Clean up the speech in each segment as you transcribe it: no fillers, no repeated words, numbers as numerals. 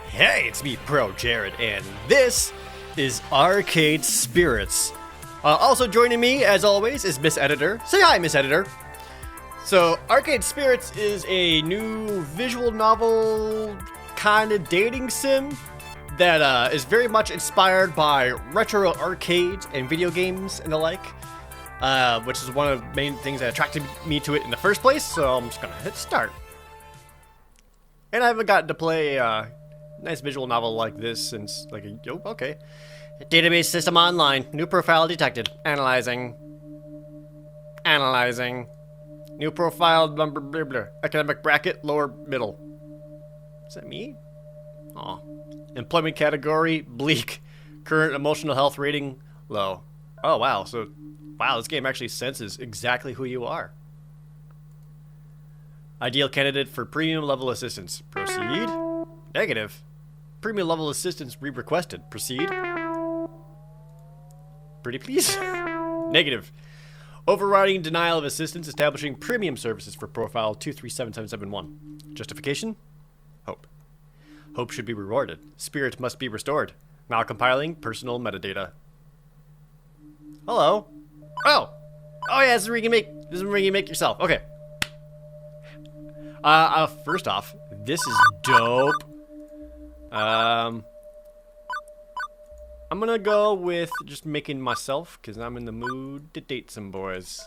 Hey, it's me, ProJared, and this is Arcade Spirits. Also joining me, as always, is Miss Editor. Say hi, Miss Editor. So, Arcade Spirits is a new visual novel kind of dating sim that is very much inspired by retro arcades and video games and the like, which is one of the main things that attracted me to it in the first place, so I'm just gonna hit start. And I haven't gotten to play a nice visual novel like this since, okay. Database system online. New profile detected. Analyzing. New profile number, blah, blah. Academic bracket, lower middle. Is that me? Oh. Employment category, bleak. Current emotional health rating, low. Oh, wow. Wow, this game actually senses exactly who you are. Ideal candidate for premium level assistance. Proceed. Negative. Premium level assistance re-requested. Proceed. Pretty please. Negative. Overriding denial of assistance establishing premium services for profile 237771. Justification? Hope. Hope should be rewarded. Spirit must be restored. Now compiling personal metadata. Hello. Oh yeah, this is where you can make yourself. Okay. First off, this is dope. I'm gonna go with just making myself, because I'm in the mood to date some boys.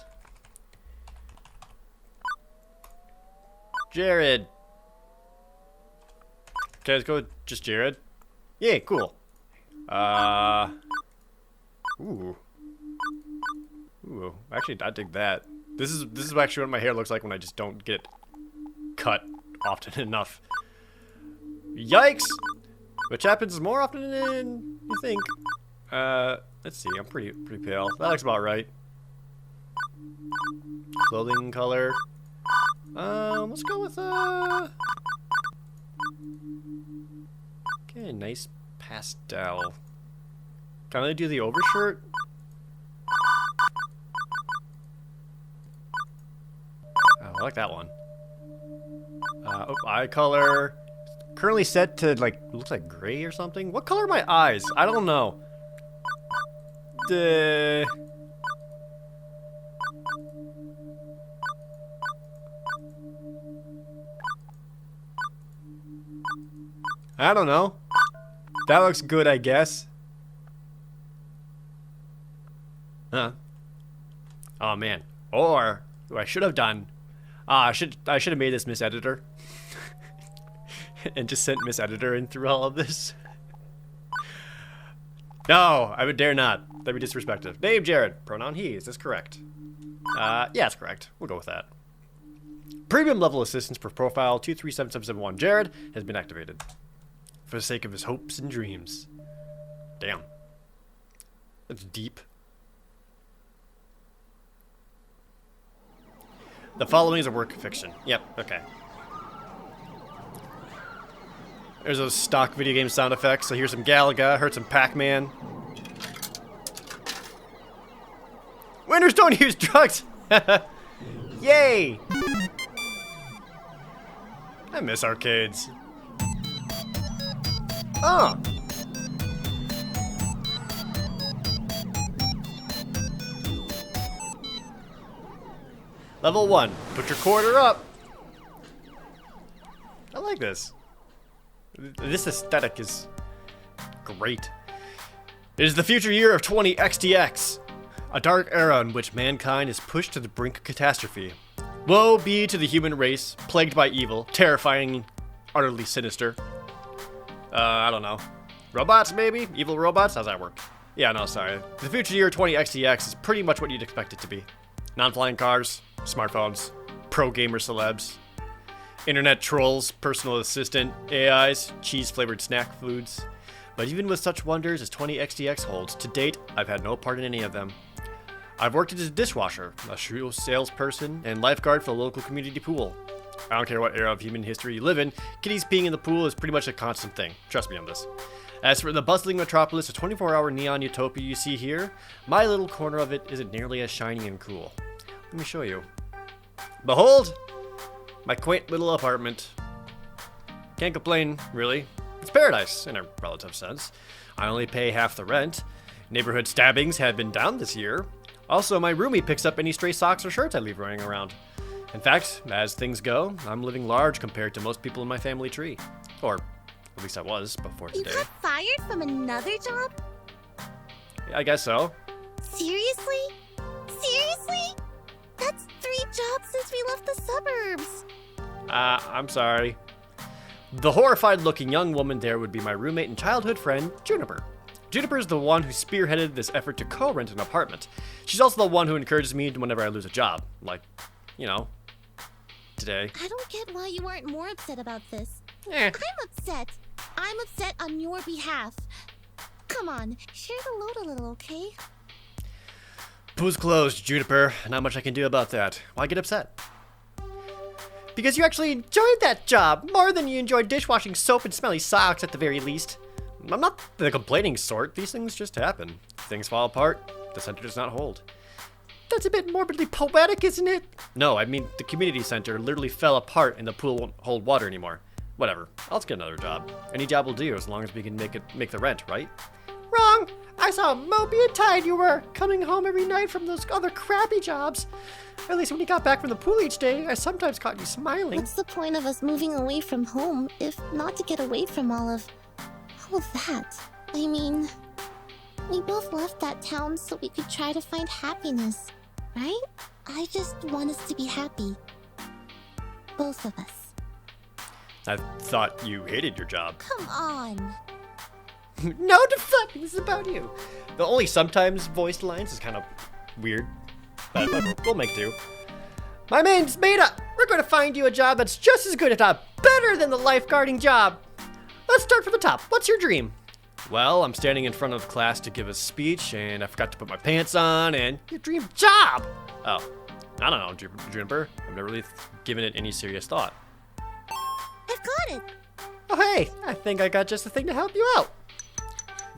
Jared. Okay, let's go with just Jared. Yeah, cool. Ooh, actually, I dig that. This is actually what my hair looks like when I just don't get cut often enough. Yikes! Which happens more often than you think. Let's see, I'm pretty pale. That looks about right. Clothing color. Let's go with okay, a nice pastel. Can I do the overshirt? Oh, I like that one. Eye color. Currently set to, looks like gray or something. What color are my eyes? I don't know. I don't know. That looks good, I guess. Huh. Oh, man. Or, what I should have done. I should have made this Miss Editor. And just sent Miss Editor in through all of this. No, I would dare not. That'd be disrespectful. Name Jared. Pronoun he. Is this correct? Yeah, it's correct. We'll go with that. Premium level assistance for profile 237771 Jared has been activated. For the sake of his hopes and dreams. Damn. That's deep. The following is a work of fiction. Yep, okay. There's those stock video game sound effects. I hear some Galaga, heard some Pac-Man. Winners don't use drugs! Yay! I miss arcades. Oh! Level 1. Put your quarter up. I like this. This aesthetic is great. It is the future year of 20XTX, a dark era in which mankind is pushed to the brink of catastrophe. Woe be to the human race, plagued by evil, terrifying, utterly sinister. I don't know. Robots, maybe? Evil robots? How's that work? Yeah, no, sorry. The future year 20XTX is pretty much what you'd expect it to be. Non-flying cars, smartphones, pro-gamer celebs, internet trolls, personal assistant, AIs, cheese-flavored snack foods. But even with such wonders as 20XTX holds, to date, I've had no part in any of them. I've worked as a dishwasher, a shoe salesperson, and lifeguard for the local community pool. I don't care what era of human history you live in, kitties peeing in the pool is pretty much a constant thing. Trust me on this. As for the bustling metropolis of 24-hour neon utopia you see here, my little corner of it isn't nearly as shiny and cool. Let me show you. Behold! My quaint little apartment. Can't complain, really. It's paradise, in a relative sense. I only pay half the rent. Neighborhood stabbings have been down this year. Also, my roomie picks up any stray socks or shirts I leave running around. In fact, as things go, I'm living large compared to most people in my family tree. Or, at least I was before today. You got fired from another job? Yeah, I guess so. Seriously? Seriously? That's 3 jobs since we left the suburbs. I'm sorry. The horrified-looking young woman there would be my roommate and childhood friend, Juniper. Juniper's the one who spearheaded this effort to co-rent an apartment. She's also the one who encourages me whenever I lose a job. Like, you know, today. I don't get why you weren't more upset about this. Eh. I'm upset. I'm upset on your behalf. Come on, share the load a little, okay? Pool's closed, Juniper. Not much I can do about that. Why get upset? Because you actually enjoyed that job, more than you enjoyed dishwashing soap and smelly socks at the very least. I'm not the complaining sort. These things just happen. Things fall apart. The center does not hold. That's a bit morbidly poetic, isn't it? No, I mean the community center literally fell apart and the pool won't hold water anymore. Whatever. I'll just get another job. Any job will do as long as we can make the rent, right? Wrong! I saw how mopey and tired you were, coming home every night from those other crappy jobs. At least when you got back from the pool each day, I sometimes caught you smiling. What's the point of us moving away from home if not to get away from all of that? I mean, we both left that town so we could try to find happiness, right? I just want us to be happy. Both of us. I thought you hated your job. Come on. No deflecting, this is about you. The only sometimes voiced lines is kind of weird, but we'll make do. My name's Maida. We're going to find you a job that's just as good, if not better, than the lifeguarding job. Let's start from the top. What's your dream? Well, I'm standing in front of class to give a speech, and I forgot to put my pants on, and your dream job! Oh, I don't know, Juniper. I've never really given it any serious thought. I've got it. Oh, hey, I think I got just the thing to help you out.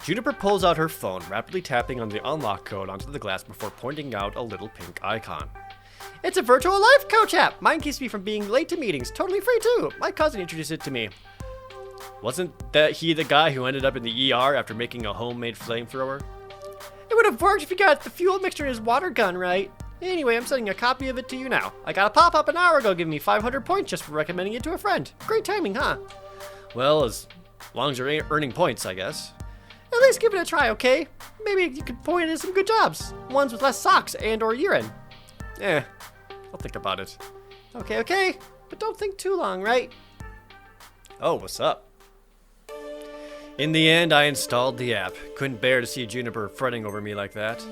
Juniper pulls out her phone, rapidly tapping on the unlock code onto the glass before pointing out a little pink icon. It's a virtual life coach app. Mine keeps me from being late to meetings. Totally free, too. My cousin introduced it to me. Wasn't that he the guy who ended up in the ER after making a homemade flamethrower? It would have worked if he got the fuel mixture in his water gun, right? Anyway, I'm sending a copy of it to you now. I got a pop-up an hour ago giving me 500 points just for recommending it to a friend. Great timing, huh? Well, as long as you're earning points, I guess. At least give it a try, okay? Maybe you could point in some good jobs. Ones with less socks and or urine. I'll think about it. Okay. But don't think too long, right? Oh, what's up? In the end, I installed the app. Couldn't bear to see Juniper fretting over me like that.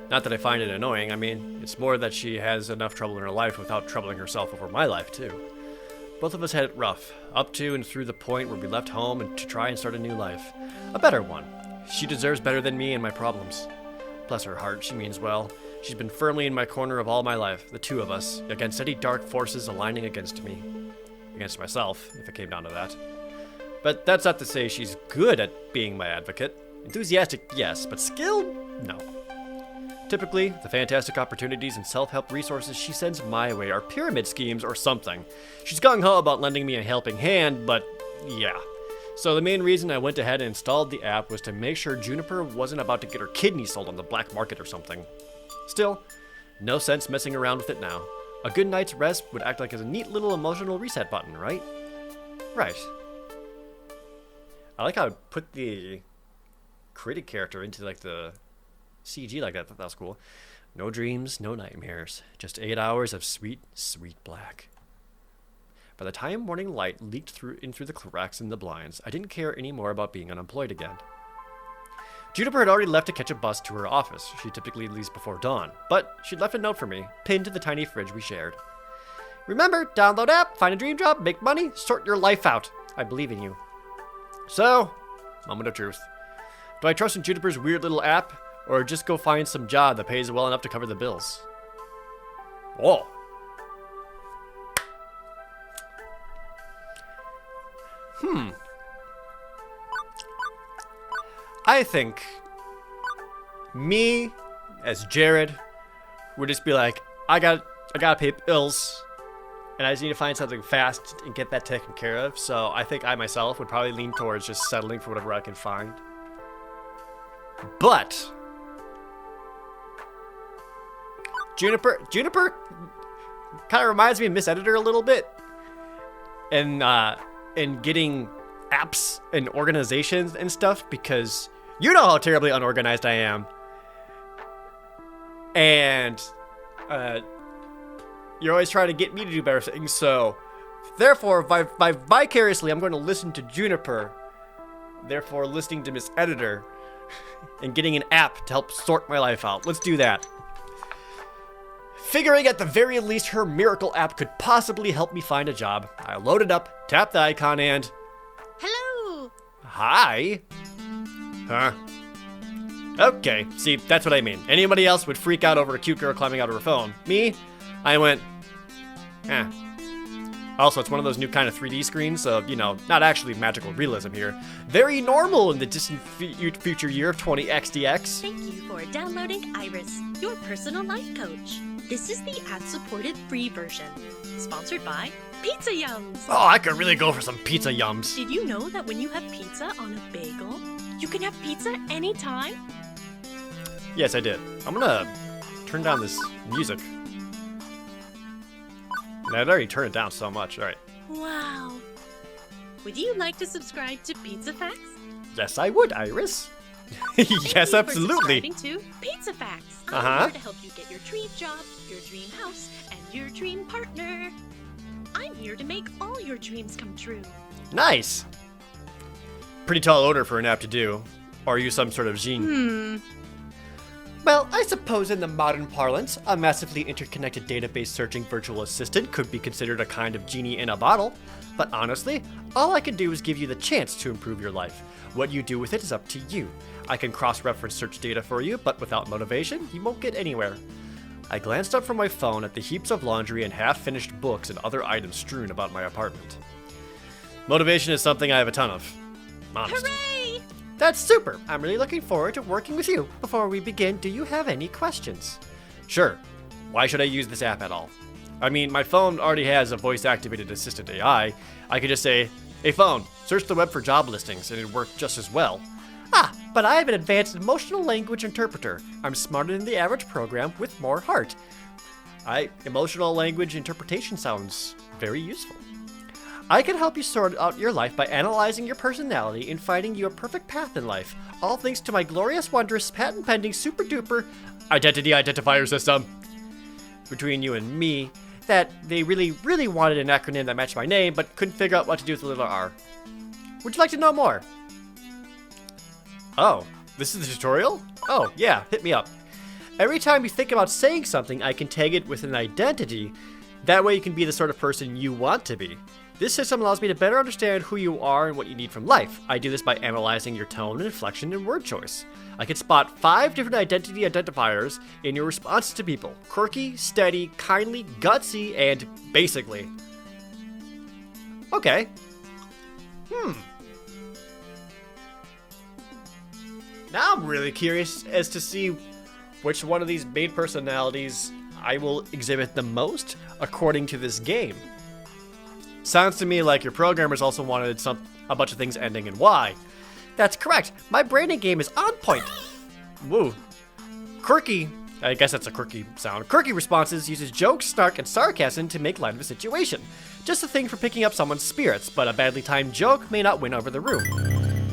Not that I find it annoying. I mean, it's more that she has enough trouble in her life without troubling herself over my life, too. Both of us had it rough, up to and through the point where we left home and to try and start a new life. A better one. She deserves better than me and my problems. Bless her heart, she means well. She's been firmly in my corner of all my life, the two of us, against any dark forces aligning against me. Against myself, if it came down to that. But that's not to say she's good at being my advocate. Enthusiastic, yes, but skilled? No. Typically, the fantastic opportunities and self-help resources she sends my way are pyramid schemes or something. She's gung-ho about lending me a helping hand, but yeah. So the main reason I went ahead and installed the app was to make sure Juniper wasn't about to get her kidney sold on the black market or something. Still, no sense messing around with it now. A good night's rest would act like a neat little emotional reset button, right? Right. I like how I put the created character into like the CG like that. That was cool. No dreams, no nightmares. Just 8 hours of sweet, sweet black. By the time morning light leaked in through the cracks in the blinds, I didn't care anymore about being unemployed again. Juniper had already left to catch a bus to her office. She typically leaves before dawn, but she'd left a note for me, pinned to the tiny fridge we shared. Remember, download app, find a dream job, make money, sort your life out. I believe in you. So, moment of truth. Do I trust in Juniper's weird little app, or just go find some job that pays well enough to cover the bills? Oh. I think me as Jared would just be like, I gotta pay bills. and I just need to find something fast and get that taken care of. So I think I myself would probably lean towards just settling for whatever I can find. But Juniper kind of reminds me of Miss Editor a little bit, and in getting apps and organizations and stuff, because you know how terribly unorganized I am, and you're always trying to get me to do better things. So therefore, vicariously, I'm going to listen to Juniper, therefore listening to Miss Editor, and getting an app to help sort my life out. Let's do that. Figuring at the very least her miracle app could possibly help me find a job, I load it up, tap the icon, and... Hello! Hi? Huh? Okay, see, that's what I mean. Anybody else would freak out over a cute girl climbing out of her phone. Me? I went... eh. Also, it's one of those new kind of 3D screens, so, you know, not actually magical realism here. Very normal in the distant future year of 20XDX. Thank you for downloading Iris, your personal life coach. This is the ad-supported free version, sponsored by Pizza Yums. Oh, I could really go for some pizza yums. Did you know that when you have pizza on a bagel, you can have pizza anytime? Yes, I did. I'm gonna turn down this music. I'd already turned it down so much. All right. Wow. Would you like to subscribe to Pizza Facts? Yes, I would, Iris. Thank Yes, you absolutely. For subscribing to Pizza Facts. Uh-huh. I'm here to help you get your dream job, your dream house, and your dream partner. I'm here to make all your dreams come true. Nice. Pretty tall order for an app to do. Or are you some sort of gene? Well, I suppose in the modern parlance, a massively interconnected database searching virtual assistant could be considered a kind of genie in a bottle. But honestly, all I can do is give you the chance to improve your life. What you do with it is up to you. I can cross-reference search data for you, but without motivation, you won't get anywhere. I glanced up from my phone at the heaps of laundry and half-finished books and other items strewn about my apartment. Motivation is something I have a ton of. Honest. Hooray! That's super! I'm really looking forward to working with you. Before we begin, do you have any questions? Sure. Why should I use this app at all? I mean, my phone already has a voice-activated assistant AI. I could just say, hey phone, search the web for job listings, and it'd work just as well. Ah, but I have an advanced emotional language interpreter. I'm smarter than the average program with more heart. Emotional language interpretation sounds very useful. I can help you sort out your life by analyzing your personality and finding you a perfect path in life. All thanks to my glorious, wondrous, patent-pending, super-duper identity identifier system. Between you and me, that they really, really wanted an acronym that matched my name, but couldn't figure out what to do with the little r. Would you like to know more? Oh, this is the tutorial? Oh, yeah, hit me up. Every time you think about saying something, I can tag it with an identity. That way you can be the sort of person you want to be. This system allows me to better understand who you are and what you need from life. I do this by analyzing your tone, inflection, and word choice. I can spot 5 different identity identifiers in your response to people. Quirky, steady, kindly, gutsy, and basically. Okay. Now I'm really curious as to see which one of these main personalities I will exhibit the most according to this game. Sounds to me like your programmers also wanted a bunch of things ending in Y. That's correct. My branding game is on point. Woo. Quirky. I guess that's a quirky sound. Quirky responses uses jokes, snark, and sarcasm to make light of a situation. Just a thing for picking up someone's spirits, but a badly timed joke may not win over the room.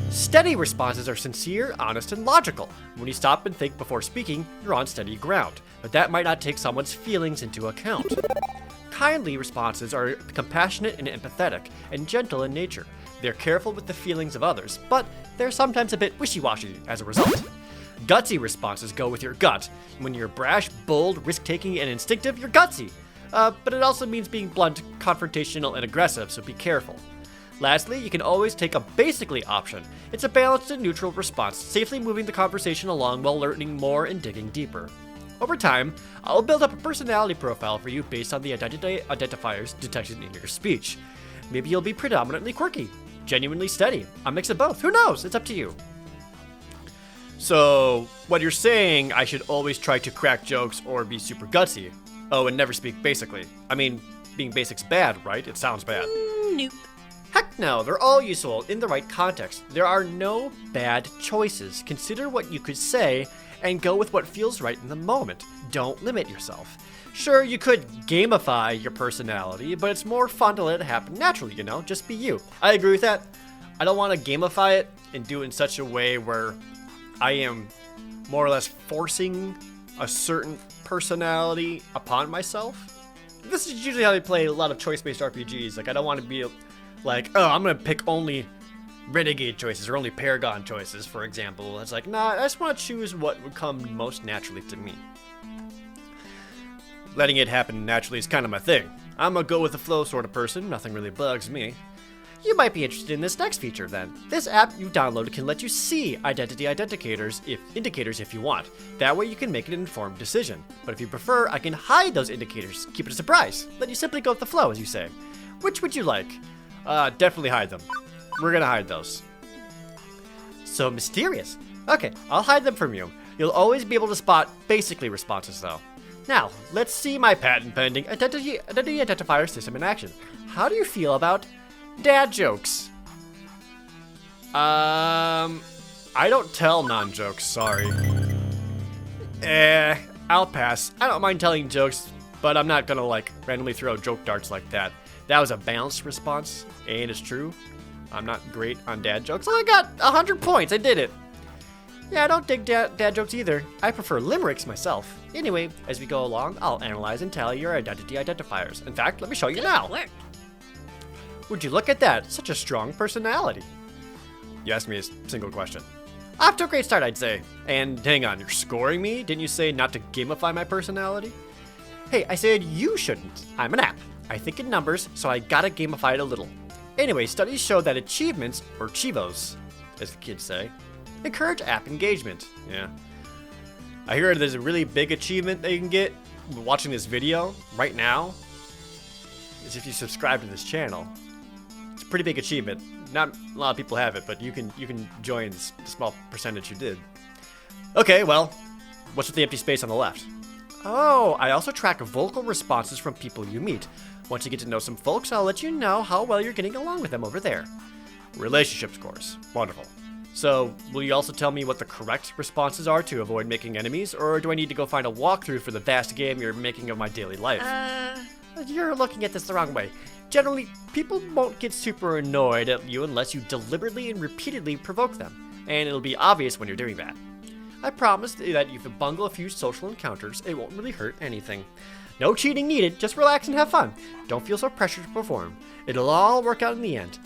Steady responses are sincere, honest, and logical. When you stop and think before speaking, you're on steady ground, but that might not take someone's feelings into account. Kindly responses are compassionate and empathetic, and gentle in nature. They're careful with the feelings of others, but they're sometimes a bit wishy-washy as a result. Gutsy responses go with your gut. When you're brash, bold, risk-taking, and instinctive, you're gutsy. But it also means being blunt, confrontational, and aggressive, so be careful. Lastly, you can always take a basically option. It's a balanced and neutral response, safely moving the conversation along while learning more and digging deeper. Over time, I'll build up a personality profile for you based on the identity identifiers detected in your speech. Maybe you'll be predominantly quirky, genuinely steady, a mix of both. Who knows? It's up to you. So, what you're saying, I should always try to crack jokes or be super gutsy. Oh, and never speak basically. I mean, being basic's bad, right? It sounds bad. Nope. Heck no, they're all useful in the right context. There are no bad choices. Consider what you could say and go with what feels right in the moment. Don't limit yourself. Sure, you could gamify your personality, but it's more fun to let it happen naturally, you know? Just be you. I agree with that. I don't want to gamify it and do it in such a way where I am more or less forcing a certain personality upon myself. This is usually how I play a lot of choice-based RPGs. Like, I don't want to be like, oh, I'm going to pick only renegade choices or only paragon choices, for example. It's like, nah, I just want to choose what would come most naturally to me. Letting it happen naturally is kind of my thing. I'm a go with the flow sort of person. Nothing really bugs me. You might be interested in this next feature then. This app you downloaded can let you see identity indicators if you want. That way you can make an informed decision. But if you prefer, I can hide those indicators, keep it a surprise. Let you simply go with the flow, as you say. Which would you like? Definitely hide them. We're gonna hide those. So mysterious. Okay, I'll hide them from you. You'll always be able to spot basically responses though. Now, let's see my patent-pending identity identifier system in action. How do you feel about dad jokes? I don't tell non-jokes, sorry. I'll pass. I don't mind telling jokes, but I'm not gonna like randomly throw joke darts like that. That was a balanced response, and it's true. I'm not great on dad jokes. I got 100 points, I did it. Yeah, I don't dig dad jokes either. I prefer limericks myself. Anyway, as we go along, I'll analyze and tally your identity identifiers. In fact, let me show you now. Work. Would you look at that? Such a strong personality. You asked me a single question. Off to a great start, I'd say. And hang on, you're scoring me? Didn't you say not to gamify my personality? Hey, I said you shouldn't. I'm an app. I think in numbers, so I gotta gamify it a little. Anyway, studies show that achievements, or chivos, as the kids say, encourage app engagement. Yeah. I hear there's a really big achievement that you can get watching this video right now, is if you subscribe to this channel. It's a pretty big achievement. Not a lot of people have it, but you can join the small percentage who did. Okay, well, what's with the empty space on the left? Oh, I also track vocal responses from people you meet. Once you get to know some folks, I'll let you know how well you're getting along with them over there. Relationship scores. Wonderful. So, will you also tell me what the correct responses are to avoid making enemies, or do I need to go find a walkthrough for the vast game you're making of my daily life? You're looking at this the wrong way. Generally, people won't get super annoyed at you unless you deliberately and repeatedly provoke them, and it'll be obvious when you're doing that. I promise that if you bungle a few social encounters, it won't really hurt anything. No cheating needed, just relax and have fun. Don't feel so pressured to perform. It'll all work out in the end.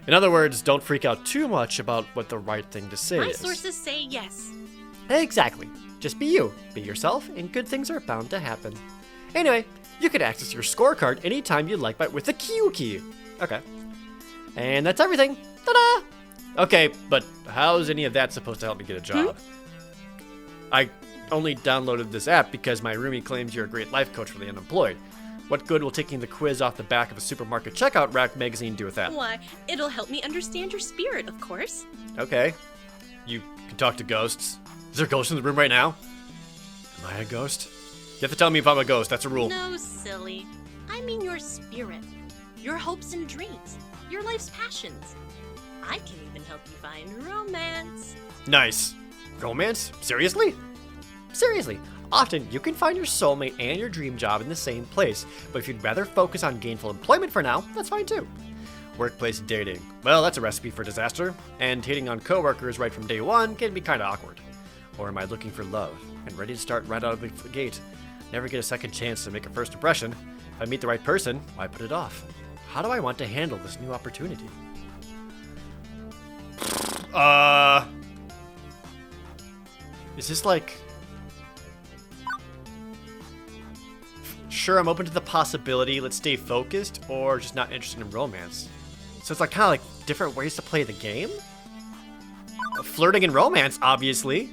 In other words, don't freak out too much about what the right thing to say My is. sources say yes. Exactly. Just be you. Be yourself, and good things are bound to happen. Anyway, you can access your scorecard anytime you like with the Q key. Okay. And that's everything. Ta-da! Okay, but how's any of that supposed to help me get a job? I only downloaded this app because my roomie claims you're a great life coach for the unemployed. What good will taking the quiz off the back of a supermarket checkout rack magazine do with that? Why, it'll help me understand your spirit, of course. Okay. You can talk to ghosts. Is there a ghost in the room right now? Am I a ghost? You have to tell me if I'm a ghost, that's a rule. No, silly. I mean your spirit, your hopes and dreams, your life's passions. I can even help you find romance. Nice. Romance? Seriously? Seriously. Often, you can find your soulmate and your dream job in the same place, but if you'd rather focus on gainful employment for now, that's fine too. Workplace dating. Well, that's a recipe for disaster, and hitting on coworkers right from day one can be kinda awkward. Or am I looking for love, and ready to start right out of the gate? Never get a second chance to make a first impression. If I meet the right person, why put it off? How do I want to handle this new opportunity? Is this like... Sure, I'm open to the possibility, let's stay focused, or just not interested in romance. So it's like kind of like different ways to play the game? Flirting and romance, obviously.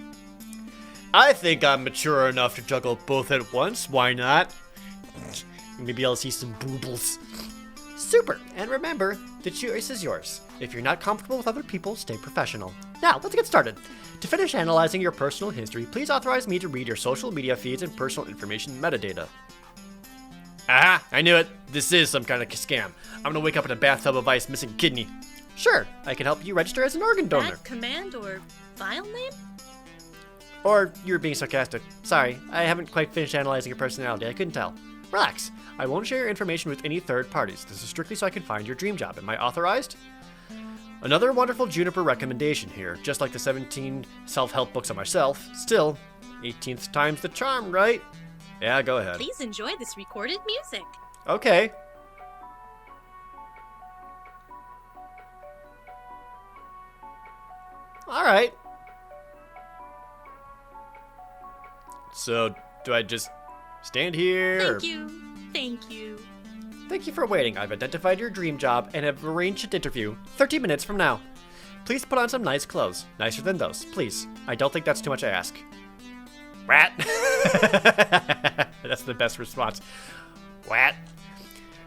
I think I'm mature enough to juggle both at once, why not? Maybe I'll see some boobles. Super, and remember, the choice is yours. If you're not comfortable with other people, stay professional. Now, let's get started. To finish analyzing your personal history, please authorize me to read your social media feeds and personal information metadata. Aha! I knew it. This is some kind of scam. I'm gonna wake up in a bathtub of ice missing kidney. Sure, I can help you register as an organ donor. That command or file name? Or you're being sarcastic. Sorry, I haven't quite finished analyzing your personality. I couldn't tell. Relax. I won't share your information with any third parties. This is strictly so I can find your dream job. Am I authorized? Another wonderful Juniper recommendation here. Just like the 17 self-help books on myself. Still, 18th time's the charm, right? Yeah, go ahead. Please enjoy this recorded music. Okay. Alright. So, do I just stand here? Thank you. Thank you. Thank you for waiting. I've identified your dream job and have arranged an interview 30 minutes from now. Please put on some nice clothes. Nicer than those, please. I don't think that's too much to ask. Rat. That's the best response. What?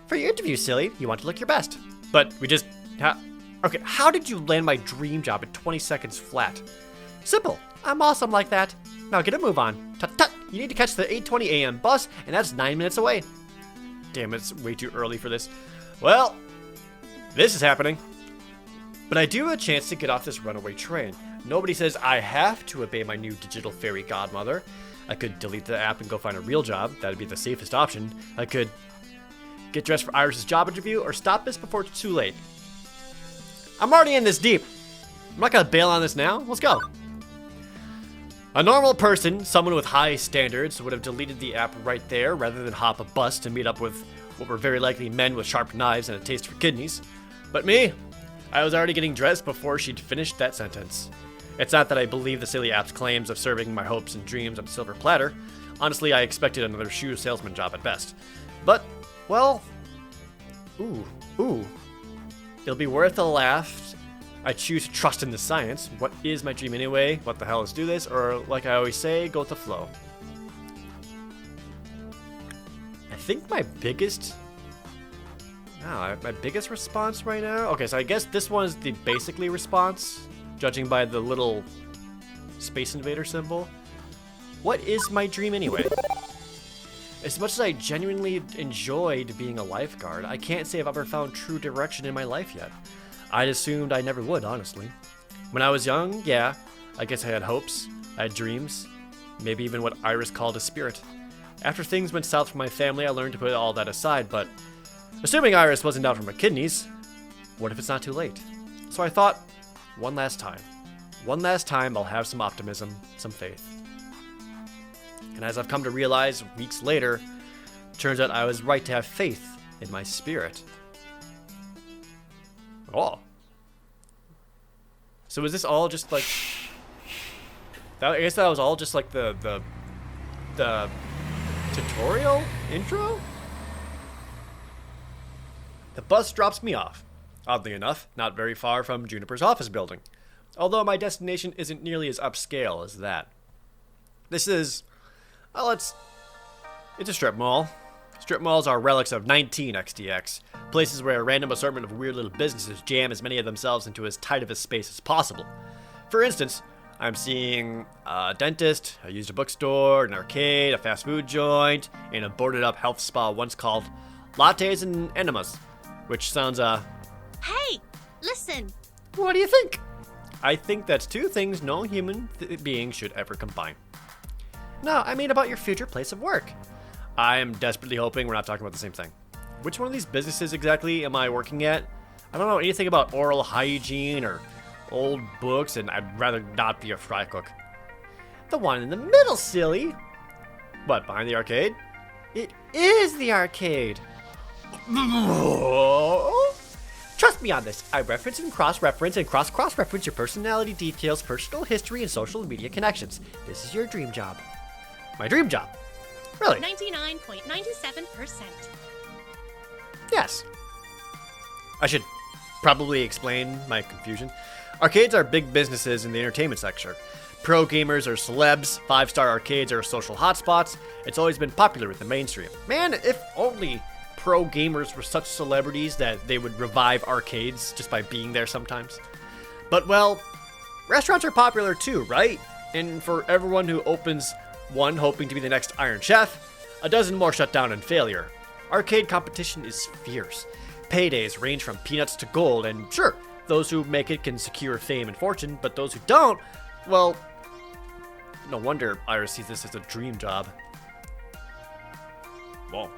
For your interview, silly, you want to look your best. But we just... Okay, how did you land my dream job in 20 seconds flat? Simple. I'm awesome like that. Now get a move on. Tut tut. You need to catch the 8:20 a.m. bus, and that's 9 minutes away. Damn, it's way too early for this. Well, this is happening. But I do have a chance to get off this runaway train. Nobody says I have to obey my new digital fairy godmother. I could delete the app and go find a real job. That'd be the safest option. I could get dressed for Iris's job interview or stop this before it's too late. I'm already in this deep. I'm not gonna bail on this now. Let's go. A normal person, someone with high standards, would have deleted the app right there rather than hop a bus to meet up with what were very likely men with sharp knives and a taste for kidneys. But me, I was already getting dressed before she'd finished that sentence. It's not that I believe the silly app's claims of serving my hopes and dreams on a silver platter. Honestly, I expected another shoe salesman job at best. But, well, ooh. It'll be worth a laugh. I choose to trust in the science. What is my dream anyway? What the hell, let's do this? Or, like I always say, go with the flow. I think my biggest response right now? Okay, so I guess this one is the basically response, judging by the little Space Invader symbol. What is my dream anyway? As much as I genuinely enjoyed being a lifeguard, I can't say I've ever found true direction in my life yet. I'd assumed I never would, honestly. When I was young, yeah, I guess I had hopes, I had dreams, maybe even what Iris called a spirit. After things went south for my family, I learned to put all that aside, but assuming Iris wasn't out for my kidneys, what if it's not too late? So I thought, one last time I'll have some optimism, some faith. And as I've come to realize weeks later, turns out I was right to have faith in my spirit. Oh. So is this all just like... I guess that was all just like the tutorial intro? The bus drops me off. Oddly enough, not very far from Juniper's office building. Although my destination isn't nearly as upscale as that. This is... well, it's a strip mall. Strip malls are relics of 19 XDX. Places where a random assortment of weird little businesses jam as many of themselves into as tight of a space as possible. For instance, I'm seeing a dentist, a used bookstore, an arcade, a fast food joint, and a boarded up health spa once called Lattes and Enemas. Which sounds, Hey, listen. What do you think? I think that's two things no human being should ever combine. No, I mean about your future place of work. I am desperately hoping we're not talking about the same thing. Which one of these businesses exactly am I working at? I don't know anything about oral hygiene or old books, and I'd rather not be a fry cook. The one in the middle, silly. What, behind the arcade? It is the arcade. Trust me on this. I reference and cross-reference and cross-cross-reference your personality details, personal history, and social media connections. This is your dream job. My dream job. Really? 99.97%. Yes. I should probably explain my confusion. Arcades are big businesses in the entertainment sector. Pro gamers are celebs, 5-star arcades are social hotspots. It's always been popular with the mainstream. Man, if only pro gamers were such celebrities that they would revive arcades just by being there sometimes. But well, restaurants are popular too, right? And for everyone who opens one hoping to be the next Iron Chef, a dozen more shut down in failure. Arcade competition is fierce. Paydays range from peanuts to gold, and sure, those who make it can secure fame and fortune, but those who don't, well, no wonder Iris sees this as a dream job. Whoa.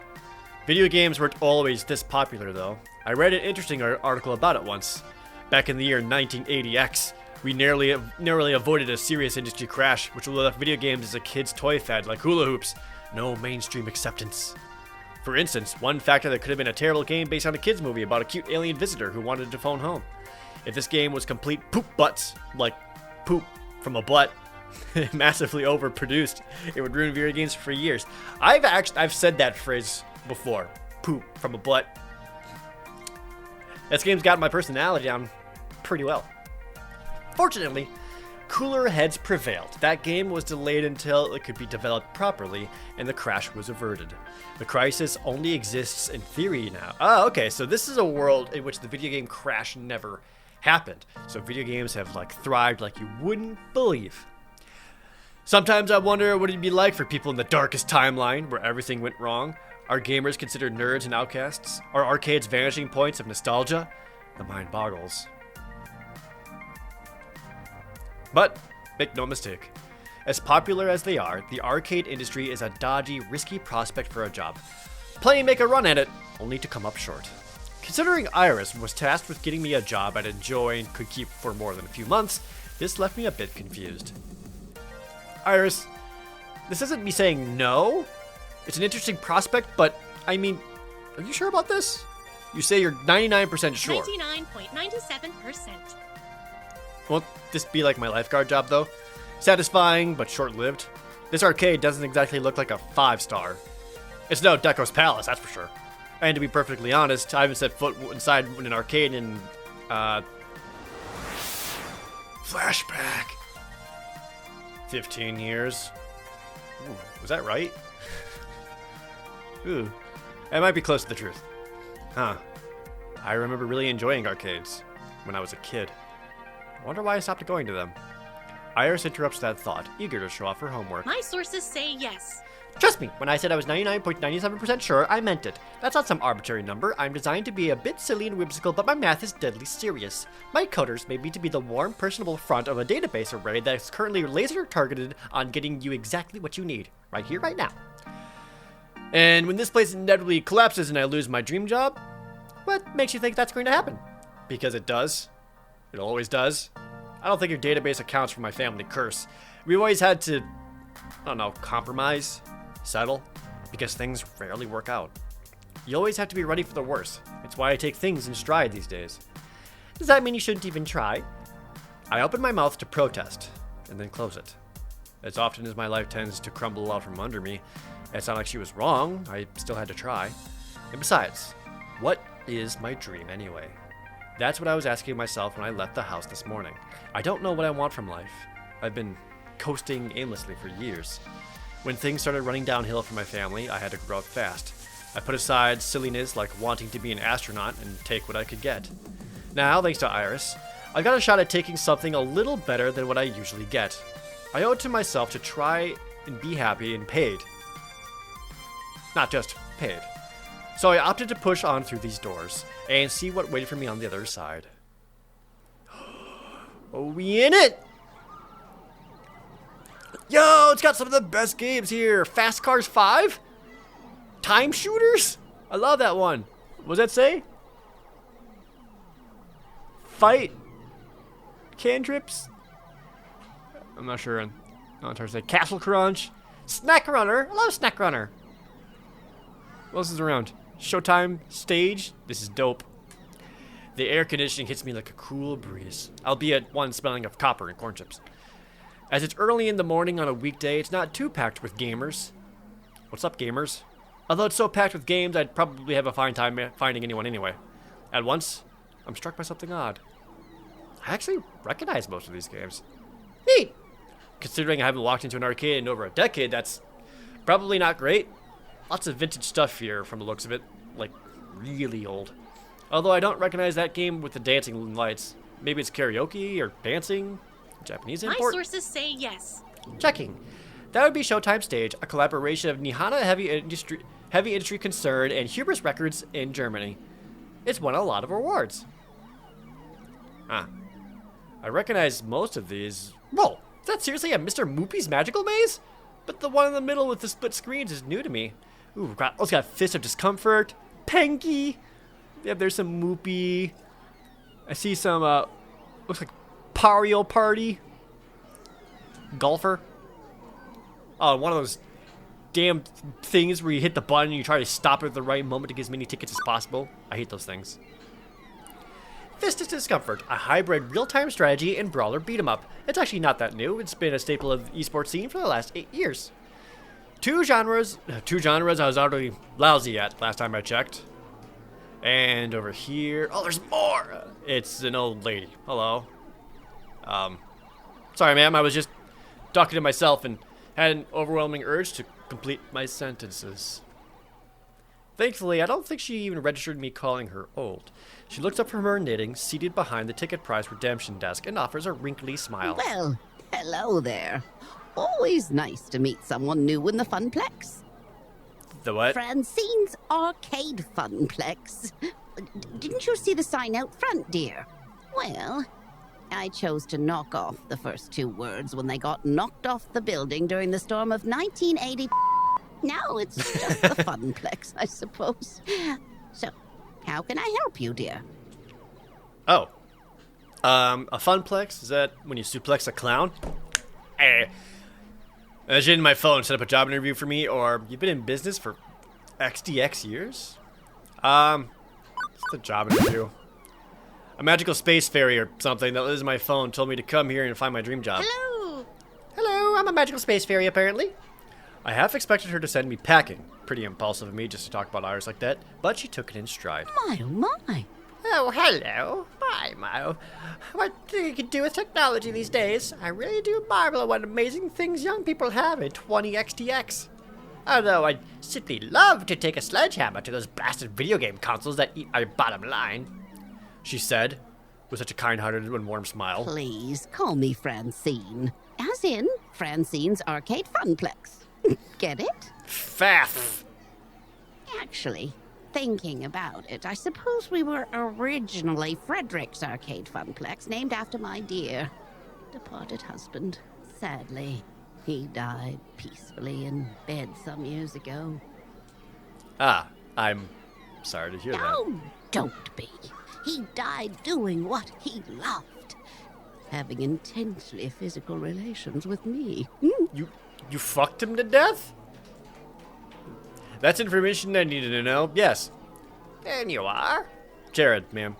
Video games weren't always this popular, though. I read an interesting article about it once. Back in the year 1980X, we narrowly avoided a serious industry crash, which left video games as a kid's toy fad like hula hoops. No mainstream acceptance. For instance, one factor that could have been a terrible game based on a kid's movie about a cute alien visitor who wanted to phone home. If this game was complete poop butts, like poop from a butt, massively overproduced, it would ruin video games for years. I've said that phrase before. Poop from a butt. This game's got my personality down pretty well. Fortunately, cooler heads prevailed. That game was delayed until it could be developed properly, and the crash was averted. The crisis only exists in theory now. Oh, okay, so this is a world in which the video game crash never happened. So video games have thrived like you wouldn't believe. Sometimes I wonder what it'd be like for people in the darkest timeline where everything went wrong. Are gamers considered nerds and outcasts? Are arcades vanishing points of nostalgia? The mind boggles. But make no mistake, as popular as they are, the arcade industry is a dodgy, risky prospect for a job. Plenty make a run at it, only to come up short. Considering Iris was tasked with getting me a job I'd enjoy and could keep for more than a few months, this left me a bit confused. Iris, this isn't me saying no. It's an interesting prospect, but I mean, are you sure about this? You say you're 99% sure. 99.97%. Won't this be like my lifeguard job, though? Satisfying, but short-lived. This arcade doesn't exactly look like a 5-star. It's no Deco's Palace, that's for sure. And to be perfectly honest, I haven't set foot inside an arcade in, flashback. 15 years. Ooh, was that right? Ooh, that might be close to the truth. Huh. I remember really enjoying arcades when I was a kid. I wonder why I stopped going to them. Iris interrupts that thought, eager to show off her homework. My sources say yes. Trust me, when I said I was 99.97% sure, I meant it. That's not some arbitrary number. I'm designed to be a bit silly and whimsical, but my math is deadly serious. My coders made me to be the warm, personable front of a database array that is currently laser targeted on getting you exactly what you need, right here, right now. And when this place inevitably collapses and I lose my dream job, what makes you think that's going to happen? Because it does. It always does. I don't think your database accounts for my family curse. We've always had to, I don't know, compromise, settle, because things rarely work out. You always have to be ready for the worst. It's why I take things in stride these days. Does that mean you shouldn't even try? I open my mouth to protest, and then close it. As often as my life tends to crumble out from under me, it's not like she was wrong. I still had to try. And besides, what is my dream anyway? That's what I was asking myself when I left the house this morning. I don't know what I want from life. I've been coasting aimlessly for years. When things started running downhill for my family, I had to grow up fast. I put aside silliness like wanting to be an astronaut and take what I could get. Now, thanks to Iris, I got a shot at taking something a little better than what I usually get. I owe it to myself to try and be happy and paid. Not just paid. So I opted to push on through these doors and see what waited for me on the other side. Oh, we in it! Yo, it's got some of the best games here. Fast Cars 5? Time Shooters? I love that one. What does that say? Fight? Cantrips? I'm not sure. I'm not trying to say Castle Crunch. Snack Runner. I love Snack Runner. What else is around? Showtime Stage. This is dope. The air conditioning hits me like a cool breeze, albeit one smelling of copper and corn chips. As it's early in the morning on a weekday, it's not too packed with gamers. What's up, gamers? Although it's so packed with games, I'd probably have a fine time finding anyone anyway. At once, I'm struck by something odd. I actually recognize most of these games. Neat! Considering I haven't walked into an arcade in over a decade, that's probably not great. Lots of vintage stuff here from the looks of it, like really old. Although I don't recognize that game with the dancing lights. Maybe it's karaoke or dancing? Japanese import? My sources say yes. Checking. That would be Showtime Stage, a collaboration of Nihana Heavy heavy industry concern, and hubris records in Germany. It's won a lot of awards. Huh. I recognize most of these. Whoa, is that seriously a Mr. Moopy's Magical Maze? But the one in the middle with the split screens is new to me. Ooh, it's got Fist of Discomfort, Penky. Yeah, there's some Moopy. I see some, looks like Mario Party. Golfer. Oh, one of those damn things where you hit the button and you try to stop it at the right moment to get as many tickets as possible. I hate those things. Fist of Discomfort, a hybrid real-time strategy and brawler beat-em-up. It's actually not that new. It's been a staple of the esports scene for the last 8 years. Two genres I was already lousy at last time I checked. And over here, oh, there's more! It's an old lady. Hello. Sorry, ma'am, I was just talking to myself and had an overwhelming urge to complete my sentences. Thankfully, I don't think she even registered me calling her old. She looks up from her knitting, seated behind the ticket price redemption desk, and offers a wrinkly smile. Well, hello there. Always nice to meet someone new in the Funplex. The what? Francine's Arcade Funplex. Didn't you see the sign out front, dear? Well, I chose to knock off the first 2 words when they got knocked off the building during the storm of 1980. Now it's just the Funplex, I suppose. So, how can I help you, dear? Oh. A funplex? Is that when you suplex a clown? Hey. As you in my phone, set up a job interview for me, or you've been in business for XDX years? It's the job interview. A magical space fairy or something that lives in my phone told me to come here and find my dream job. Hello! Hello, I'm a magical space fairy, apparently. I half expected her to send me packing. Pretty impulsive of me just to talk about Iris like that, but she took it in stride. My, oh my. Oh, hello. Bye, Mo. What you can do with technology these days, I really do marvel at what amazing things young people have in 20XTX. Although I'd simply love to take a sledgehammer to those blasted video game consoles that eat our bottom line, she said, with such a kind-hearted and warm smile. Please, call me Francine. As in, Francine's Arcade Funplex. Get it? Faff. Actually, thinking about it, I suppose we were originally Frederick's Arcade Funplex, named after my dear departed husband. Sadly, he died peacefully in bed some years ago. Ah, I'm sorry to hear that. Oh, don't be. He died doing what he loved. Having intensely physical relations with me. You fucked him to death? That's information I needed to know. Yes. And you are? Jared, ma'am.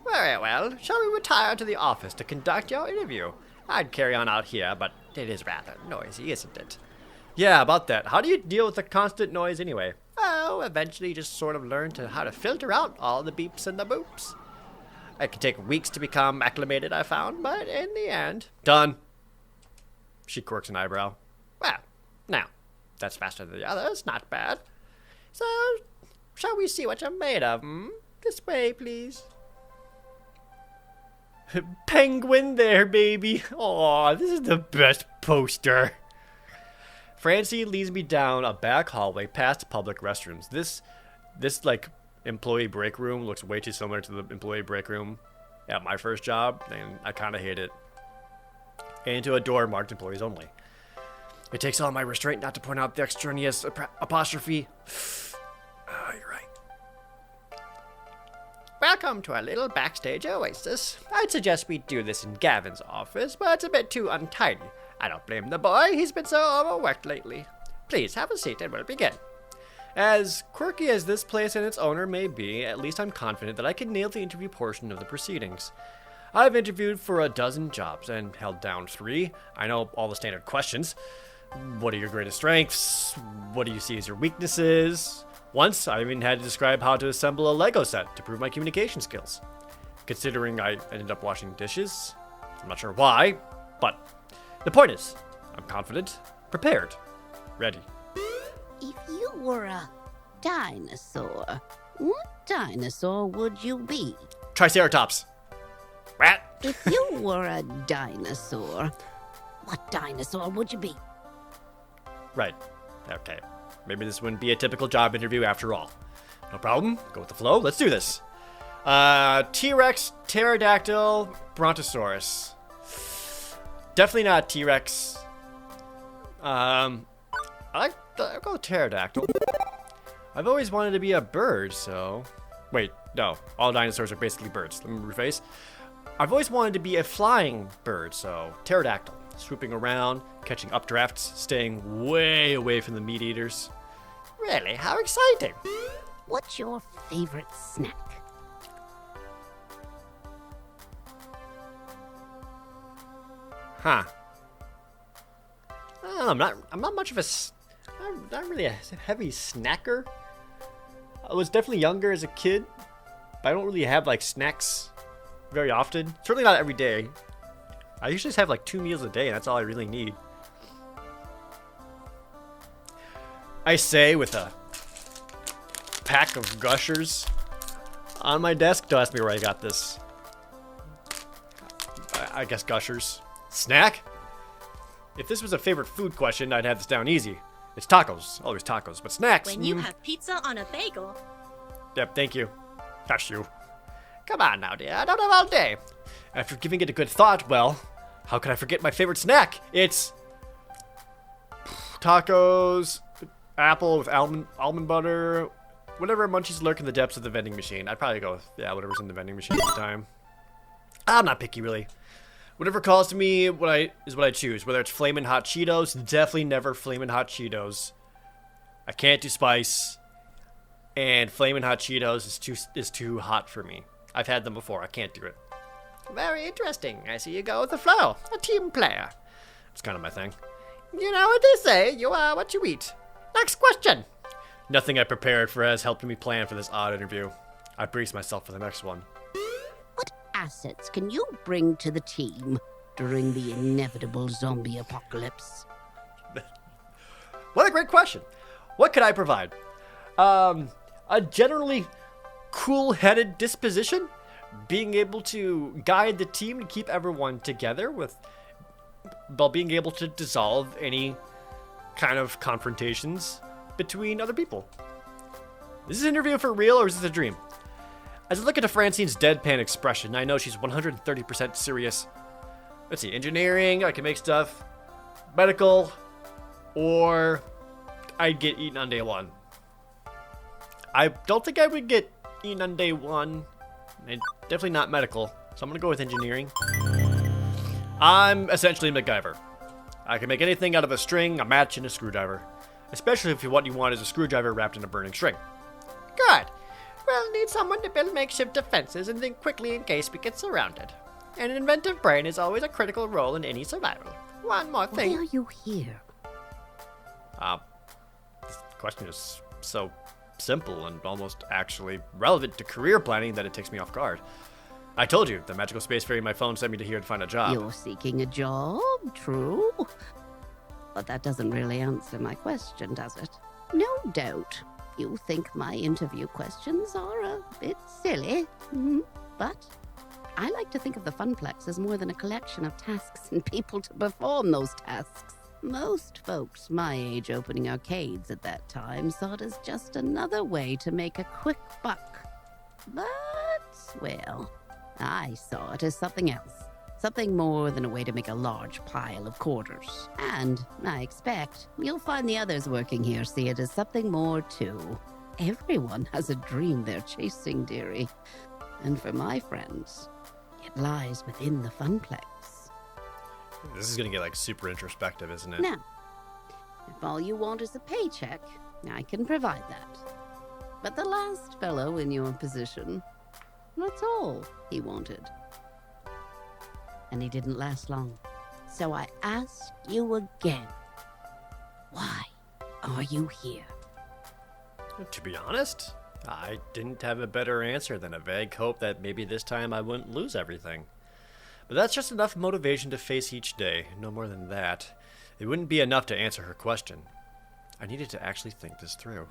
Very well. Shall we retire to the office to conduct your interview? I'd carry on out here, but it is rather noisy, isn't it? Yeah, about that. How do you deal with the constant noise anyway? Oh, eventually you just sort of learn how to filter out all the beeps and the boops. It can take weeks to become acclimated, I found, but in the end... Done. She quirks an eyebrow. Well, now, that's faster than the others. Not bad. So, shall we see what you're made of, This way, please. Penguin there, baby. Aw, this is the best poster. Francine leads me down a back hallway past public restrooms. This like, employee break room looks way too similar to the employee break room at my first job, and I kind of hate it. And into a door marked employees only. It takes all my restraint not to point out the extraneous apostrophe. Oh, you're right. Welcome to our little backstage oasis. I'd suggest we do this in Gavin's office, but it's a bit too untidy. I don't blame the boy, he's been so overworked lately. Please have a seat and we'll begin. As quirky as this place and its owner may be, at least I'm confident that I can nail the interview portion of the proceedings. I've interviewed for a dozen jobs and held down 3. I know all the standard questions. What are your greatest strengths? What do you see as your weaknesses? Once, I even had to describe how to assemble a Lego set to prove my communication skills. Considering I ended up washing dishes, I'm not sure why, but the point is, I'm confident, prepared, ready. If you were a dinosaur, what dinosaur would you be? Triceratops. Rat. If you were a dinosaur, what dinosaur would you be? Right. Okay. Maybe this wouldn't be a typical job interview after all. No problem. Go with the flow. Let's do this. T-Rex, Pterodactyl, Brontosaurus. Definitely not T-Rex. I'll go with Pterodactyl. I've always wanted to be a bird, so... Wait, no. All dinosaurs are basically birds. Let me rephrase. I've always wanted to be a flying bird, so Pterodactyl. Swooping around, catching updrafts, staying way away from the meat eaters. Really? How exciting! What's your favorite snack? Huh. I don't know, I'm not much of a... I'm not really a heavy snacker. I was definitely younger as a kid, but I don't really have, like, snacks very often. Certainly not every day. I usually just have, like, 2 meals a day, and that's all I really need. I say with a pack of Gushers on my desk. Don't ask me where I got this. I guess Gushers. Snack? If this was a favorite food question, I'd have this down easy. It's tacos. Always tacos. But snacks? When you have pizza on a bagel. Yep, thank you. Gosh, you. Come on now, dear. I don't have all day. After giving it a good thought, well, how could I forget my favorite snack? It's tacos, apple with almond butter, whatever munchies lurk in the depths of the vending machine. I'd probably go with, yeah, whatever's in the vending machine at the time. I'm not picky, really. Whatever calls to me is what I choose. Whether it's Flamin' Hot Cheetos, definitely never Flamin' Hot Cheetos. I can't do spice, and Flamin' Hot Cheetos is too hot for me. I've had them before. I can't do it. Very interesting. I see you go with the flow. A team player. It's kind of my thing. You know what they say. You are what you eat. Next question. Nothing I prepared for has helped me plan for this odd interview. I braced myself for the next one. What assets can you bring to the team during the inevitable zombie apocalypse? What a great question. What could I provide? A generally cool-headed disposition, being able to guide the team to keep everyone together while being able to dissolve any kind of confrontations between other people. Is this interview for real or is this a dream? As I look into Francine's deadpan expression, I know she's 130% serious. Let's see, engineering, I can make stuff. Medical, or I'd get eaten on day one. I don't think I would get eaten on day one. And definitely not medical, so I'm gonna go with engineering. I'm essentially MacGyver. I can make anything out of a string, a match, and a screwdriver. Especially if what you want is a screwdriver wrapped in a burning string. Good. We'll need someone to build makeshift defenses and think quickly in case we get surrounded. An inventive brain is always a critical role in any survival. One more thing. Why are you here? This question is so simple and almost actually relevant to career planning that it takes me off guard. I told you, the magical space fairy in my phone sent me to here to find a job. You're seeking a job, true. But that doesn't really answer my question, does it? No doubt you think my interview questions are a bit silly, but I like to think of the Funplex as more than a collection of tasks and people to perform those tasks. Most folks my age opening arcades at that time saw it as just another way to make a quick buck. But, well, I saw it as something else. Something more than a way to make a large pile of quarters. And I expect you'll find the others working here see it as something more too. Everyone has a dream they're chasing, dearie. And for my friends, it lies within the Funplex. This is gonna get like super introspective, isn't it? Now, if all you want is a paycheck, I can provide that. But the last fellow in your position, that's all he wanted. And he didn't last long. So I ask you again, why are you here? To be honest, I didn't have a better answer than a vague hope that maybe this time I wouldn't lose everything. But that's just enough motivation to face each day, no more than that. It wouldn't be enough to answer her question. I needed to actually think this through.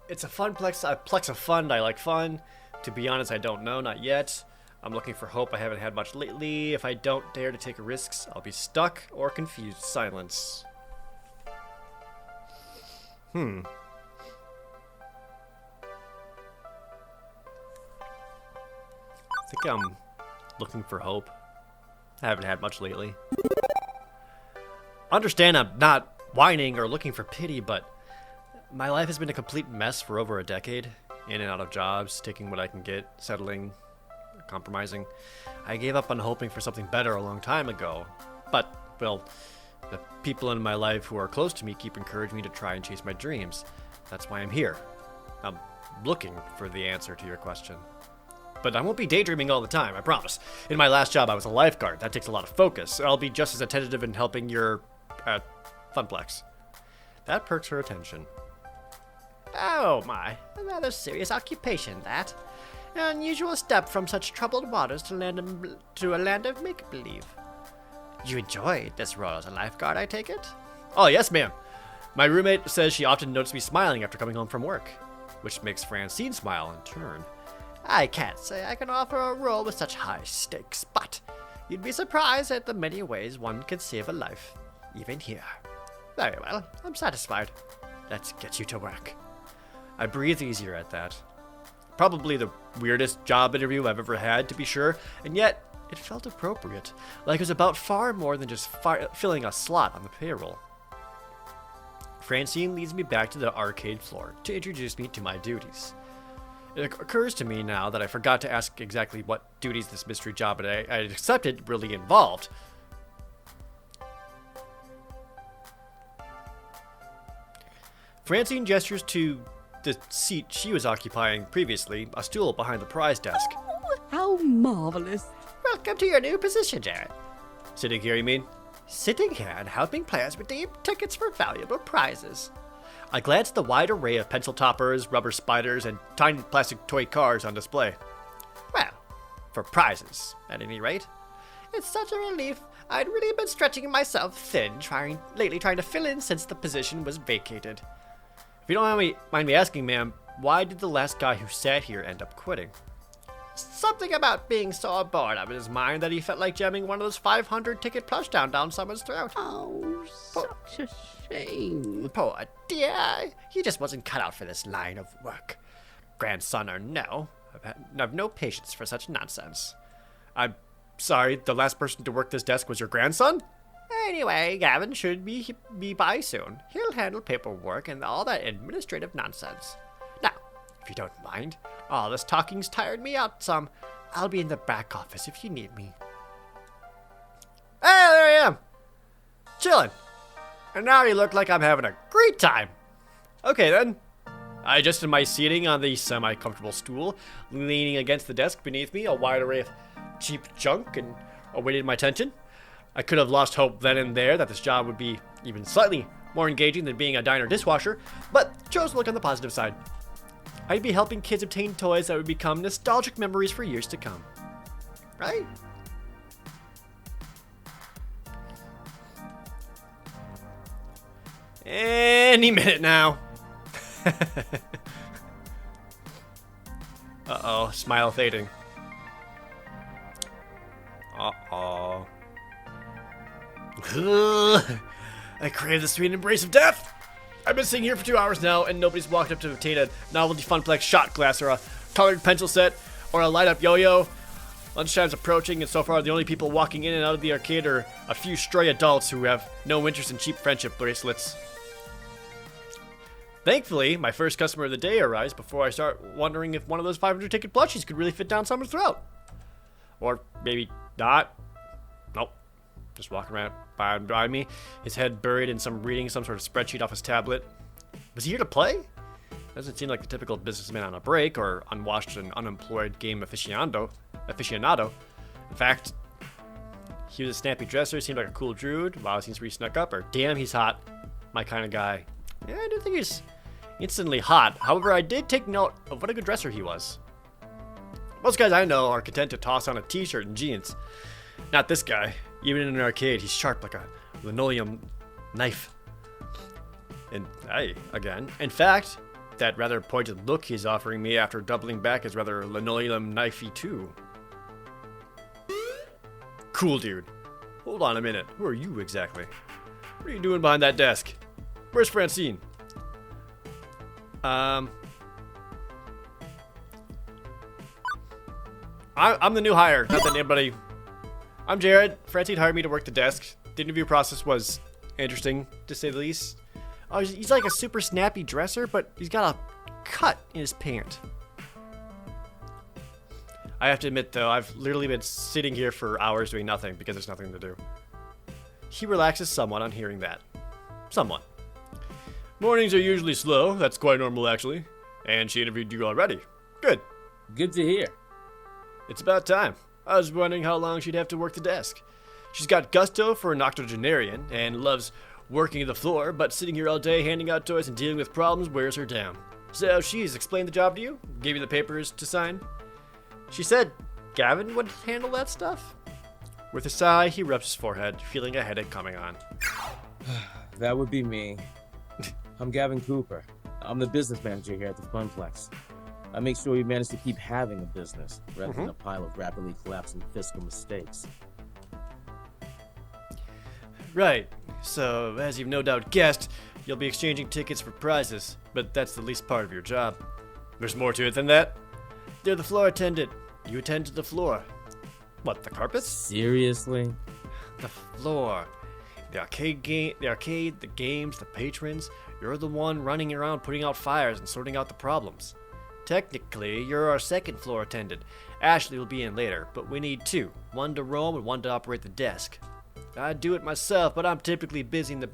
It's a plex of fun. I like fun. To be honest, I don't know, not yet. I'm looking for hope. I haven't had much lately. If I don't dare to take risks, I'll be stuck or confused. Silence. I think I'm looking for hope. I haven't had much lately. Understand I'm not whining or looking for pity, but my life has been a complete mess for over a decade. In and out of jobs, taking what I can get, settling, compromising. I gave up on hoping for something better a long time ago. But, well, the people in my life who are close to me keep encouraging me to try and chase my dreams. That's why I'm here. I'm looking for the answer to your question. But I won't be daydreaming all the time, I promise. In my last job, I was a lifeguard. That takes a lot of focus. I'll be just as attentive in helping your, funplex. That perks her attention. Oh my, a rather serious occupation, that. An unusual step from such troubled waters to a land of make-believe. You enjoyed this role as a lifeguard, I take it? Oh, yes, ma'am. My roommate says she often notices me smiling after coming home from work, which makes Francine smile in turn. I can't say I can offer a role with such high stakes, but you'd be surprised at the many ways one can save a life, even here. Very well, I'm satisfied. Let's get you to work. I breathe easier at that. Probably the weirdest job interview I've ever had, to be sure, and yet it felt appropriate, like it was about far more than just filling a slot on the payroll. Francine leads me back to the arcade floor to introduce me to my duties. It occurs to me now that I forgot to ask exactly what duties this mystery job I had accepted really involved. Francine gestures to the seat she was occupying previously, a stool behind the prize desk. Oh, how marvelous. Welcome to your new position, Jared. Sitting here, you mean? Sitting here and helping players redeem tickets for valuable prizes. I glance at the wide array of pencil toppers, rubber spiders, and tiny plastic toy cars on display. Well, for prizes, at any rate. It's such a relief. I'd really been stretching myself thin trying to fill in since the position was vacated. If you don't mind me asking, ma'am, why did the last guy who sat here end up quitting? Something about being so bored of his mind that he felt like jamming one of those 500-ticket plush down someone's throat. Oh, such a shame. Poor dear. He just wasn't cut out for this line of work. Grandson or no, I've no patience for such nonsense. I'm sorry, the last person to work this desk was your grandson? Anyway, Gavin should be by soon. He'll handle paperwork and all that administrative nonsense. Now, if you don't mind, all this talking's tired me out some. I'll be in the back office if you need me. Hey, there I am! Chillin'. And now you look like I'm having a great time. Okay then. I adjusted my seating on the semi-comfortable stool, leaning against the desk beneath me, a wide array of cheap junk, and awaited my attention. I could have lost hope then and there that this job would be even slightly more engaging than being a diner dishwasher, but chose to look on the positive side. I'd be helping kids obtain toys that would become nostalgic memories for years to come. Right? Any minute now. Uh-oh, smile fading. Uh-oh. I crave the sweet embrace of death. I've been sitting here for 2 hours now, and nobody's walked up to obtain a novelty funplex shot glass or a colored pencil set or a light-up yo-yo. Lunchtime's approaching, and so far the only people walking in and out of the arcade are a few stray adults who have no interest in cheap friendship bracelets. Thankfully, my first customer of the day arrives before I start wondering if one of those 500-ticket plushies could really fit down someone's throat. Or maybe not. Nope. Just walking around by me, his head buried in reading some sort of spreadsheet off his tablet. Was he here to play? Doesn't seem like the typical businessman on a break or unwashed and unemployed game aficionado. In fact, he was a snappy dresser, seemed like a cool druid. Wow, seems pretty snuck up. Or damn, he's hot. My kind of guy. Yeah, I do think he's instantly hot. However, I did take note of what a good dresser he was. Most guys I know are content to toss on a t-shirt and jeans. Not this guy. Even in an arcade, he's sharp like a linoleum knife. And again. In fact, that rather pointed look he's offering me after doubling back is rather linoleum knifey too. Cool, dude. Hold on a minute. Who are you exactly? What are you doing behind that desk? Where's Francine? I'm the new hire. Not that anybody... I'm Jared. Francine hired me to work the desk. The interview process was interesting, to say the least. He's like a super snappy dresser, but he's got a cut in his pant. I have to admit, though, I've literally been sitting here for hours doing nothing because there's nothing to do. He relaxes somewhat on hearing that. Somewhat. Mornings are usually slow. That's quite normal, actually. And she interviewed you already. Good. Good to hear. It's about time. I was wondering how long she'd have to work the desk. She's got gusto for an octogenarian and loves working the floor, but sitting here all day handing out toys and dealing with problems wears her down. So she's explained the job to you? Gave you the papers to sign? She said Gavin would handle that stuff? With a sigh, he rubs his forehead, feeling a headache coming on. That would be me. I'm Gavin Cooper. I'm the business manager here at the Funplex. I make sure we manage to keep having a business rather than a pile of rapidly collapsing fiscal mistakes. Right. So, as you've no doubt guessed, you'll be exchanging tickets for prizes, but that's the least part of your job. There's more to it than that. They're the floor attendant. You attend to the floor. What, the carpets? Seriously? The floor. The arcade, the games, the patrons. You're the one running around putting out fires and sorting out the problems. Technically, you're our second floor attendant. Ashley will be in later, but we need two. One to roam and one to operate the desk. I do it myself, but I'm typically busy in the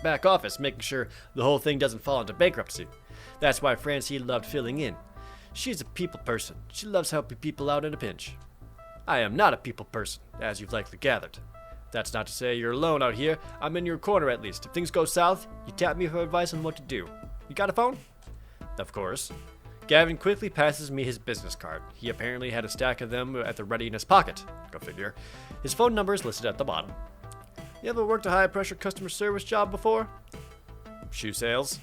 back office, making sure the whole thing doesn't fall into bankruptcy. That's why Francine loved filling in. She's a people person. She loves helping people out in a pinch. I am not a people person, as you've likely gathered. That's not to say you're alone out here. I'm in your corner at least. If things go south, you tap me for advice on what to do. You got a phone? Of course. Gavin quickly passes me his business card. He apparently had a stack of them at the ready in his pocket. Go figure. His phone number is listed at the bottom. You ever worked a high-pressure customer service job before? Shoe sales?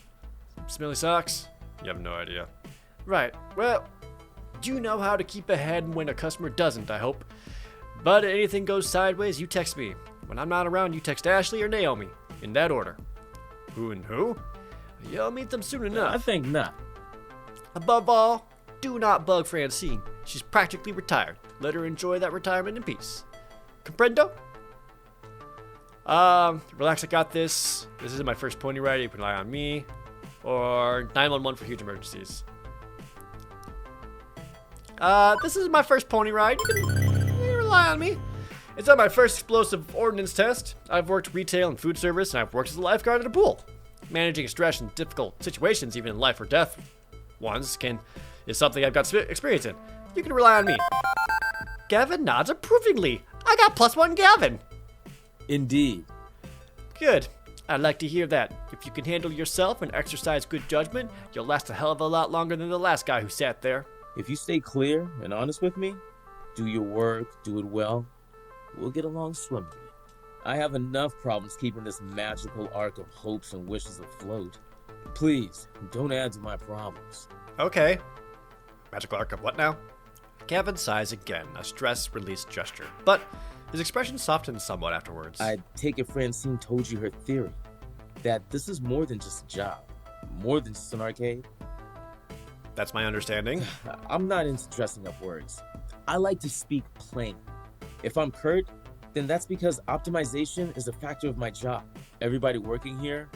Smelly socks? You have no idea. Right. Well, you know how to keep ahead when a customer doesn't, I hope. But if anything goes sideways, you text me. When I'm not around, you text Ashley or Naomi. In that order. Who and who? You'll meet them soon enough. I think not. Above all, do not bug Francine. She's practically retired. Let her enjoy that retirement in peace. Comprendo? Relax, I got this. This isn't my first pony ride. You can rely on me. Or 911 for huge emergencies. This is my first pony ride. You can rely on me. It's on my first explosive ordnance test. I've worked retail and food service, and I've worked as a lifeguard at a pool. Managing stress in difficult situations, even in life or death ones, is something I've got experience in. You can rely on me. Gavin nods approvingly. I got +1 Gavin. Indeed. Good. I'd like to hear that. If you can handle yourself and exercise good judgment, you'll last a hell of a lot longer than the last guy who sat there. If you stay clear and honest with me, do your work, do it well, we'll get along swimmingly. I have enough problems keeping this magical arc of hopes and wishes afloat. Please, don't add to my problems. Okay. Magical arc of what now? Gavin sighs again, a stress-release gesture. But his expression softens somewhat afterwards. I take it Francine told you her theory. That this is more than just a job. More than just an arcade. That's my understanding. I'm not into dressing up words. I like to speak plain. If I'm curt, then that's because optimization is a factor of my job. Everybody working here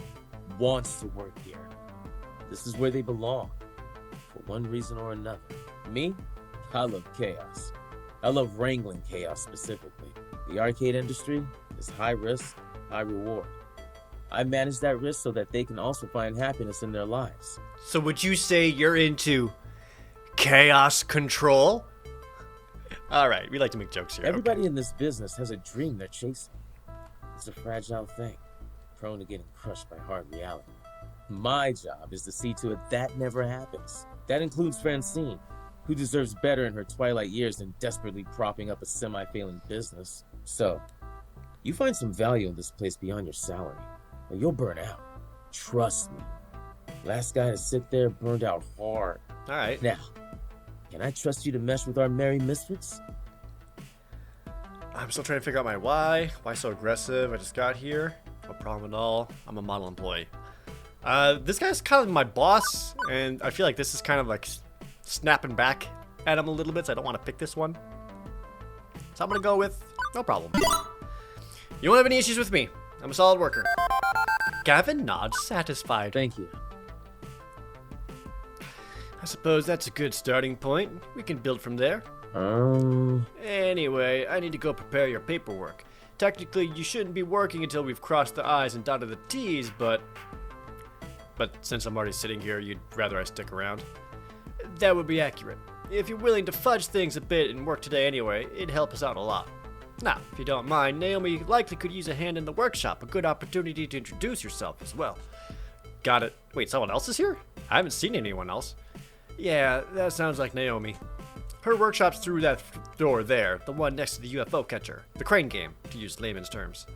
wants to work here. This is where they belong, for one reason or another. Me, I love chaos. I love wrangling chaos specifically. The arcade industry is high risk, high reward. I manage that risk so that they can also find happiness in their lives. So would you say you're into chaos control? All right, we like to make jokes here. Everybody in this business has a dream they're chasing. It's a fragile thing, prone to getting crushed by hard reality. My job is to see to it that never happens. That includes Francine, who deserves better in her twilight years than desperately propping up a semi-failing business. So, you find some value in this place beyond your salary, or you'll burn out. Trust me. Last guy to sit there burned out hard. All right. Now, can I trust you to mesh with our merry misfits? I'm still trying to figure out my why. Why so aggressive? I just got here. No problem at all. I'm a model employee. This guy's kind of my boss, and I feel like this is kind of like snapping back at him a little bit, so I don't want to pick this one. So I'm gonna go with no problem. You won't have any issues with me. I'm a solid worker. Gavin nods, satisfied. Thank you. I suppose that's a good starting point. We can build from there. Anyway, I need to go prepare your paperwork. Technically, you shouldn't be working until we've crossed the I's and dotted the T's, but since I'm already sitting here, you'd rather I stick around. That would be accurate. If you're willing to fudge things a bit and work today anyway, it'd help us out a lot. Now, if you don't mind, Naomi likely could use a hand in the workshop, a good opportunity to introduce yourself as well. Got it. Wait, someone else is here? I haven't seen anyone else. Yeah, that sounds like Naomi. Her workshop's through that door there, the one next to the UFO catcher. The crane game, to use layman's terms.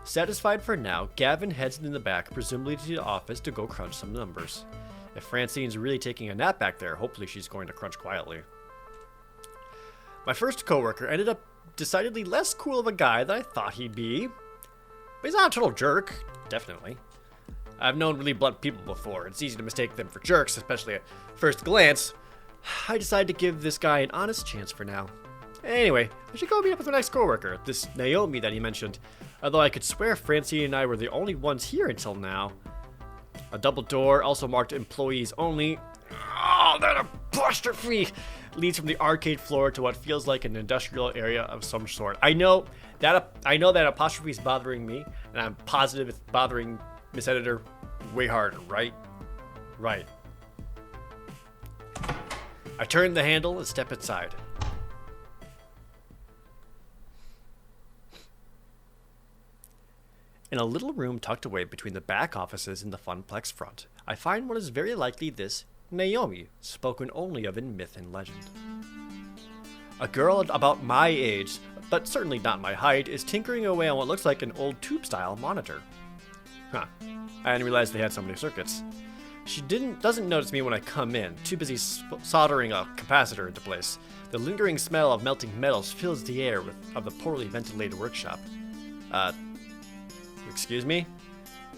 Satisfied for now, Gavin heads in the back, presumably to the office to go crunch some numbers. If Francine's really taking a nap back there, hopefully she's going to crunch quietly. My first coworker ended up decidedly less cool of a guy than I thought he'd be. But he's not a total jerk, definitely. I've known really blunt people before. It's easy to mistake them for jerks, especially at first glance. I decided to give this guy an honest chance for now. Anyway, I should go meet up with my next coworker, this Naomi that he mentioned. Although I could swear Francine and I were the only ones here until now. A double door, also marked employees only. Oh, that apostrophe leads from the arcade floor to what feels like an industrial area of some sort. I know that apostrophe is bothering me, and I'm positive it's bothering Miss Editor way harder, right? Right. I turn the handle and step inside. In a little room tucked away between the back offices in the Funplex front, I find what is very likely this Naomi, spoken only of in myth and legend. A girl about my age, but certainly not my height, is tinkering away on what looks like an old tube-style monitor. Huh. I didn't realize they had so many circuits. She doesn't notice me when I come in, too busy soldering a capacitor into place. The lingering smell of melting metals fills the air of the poorly ventilated workshop. Excuse me?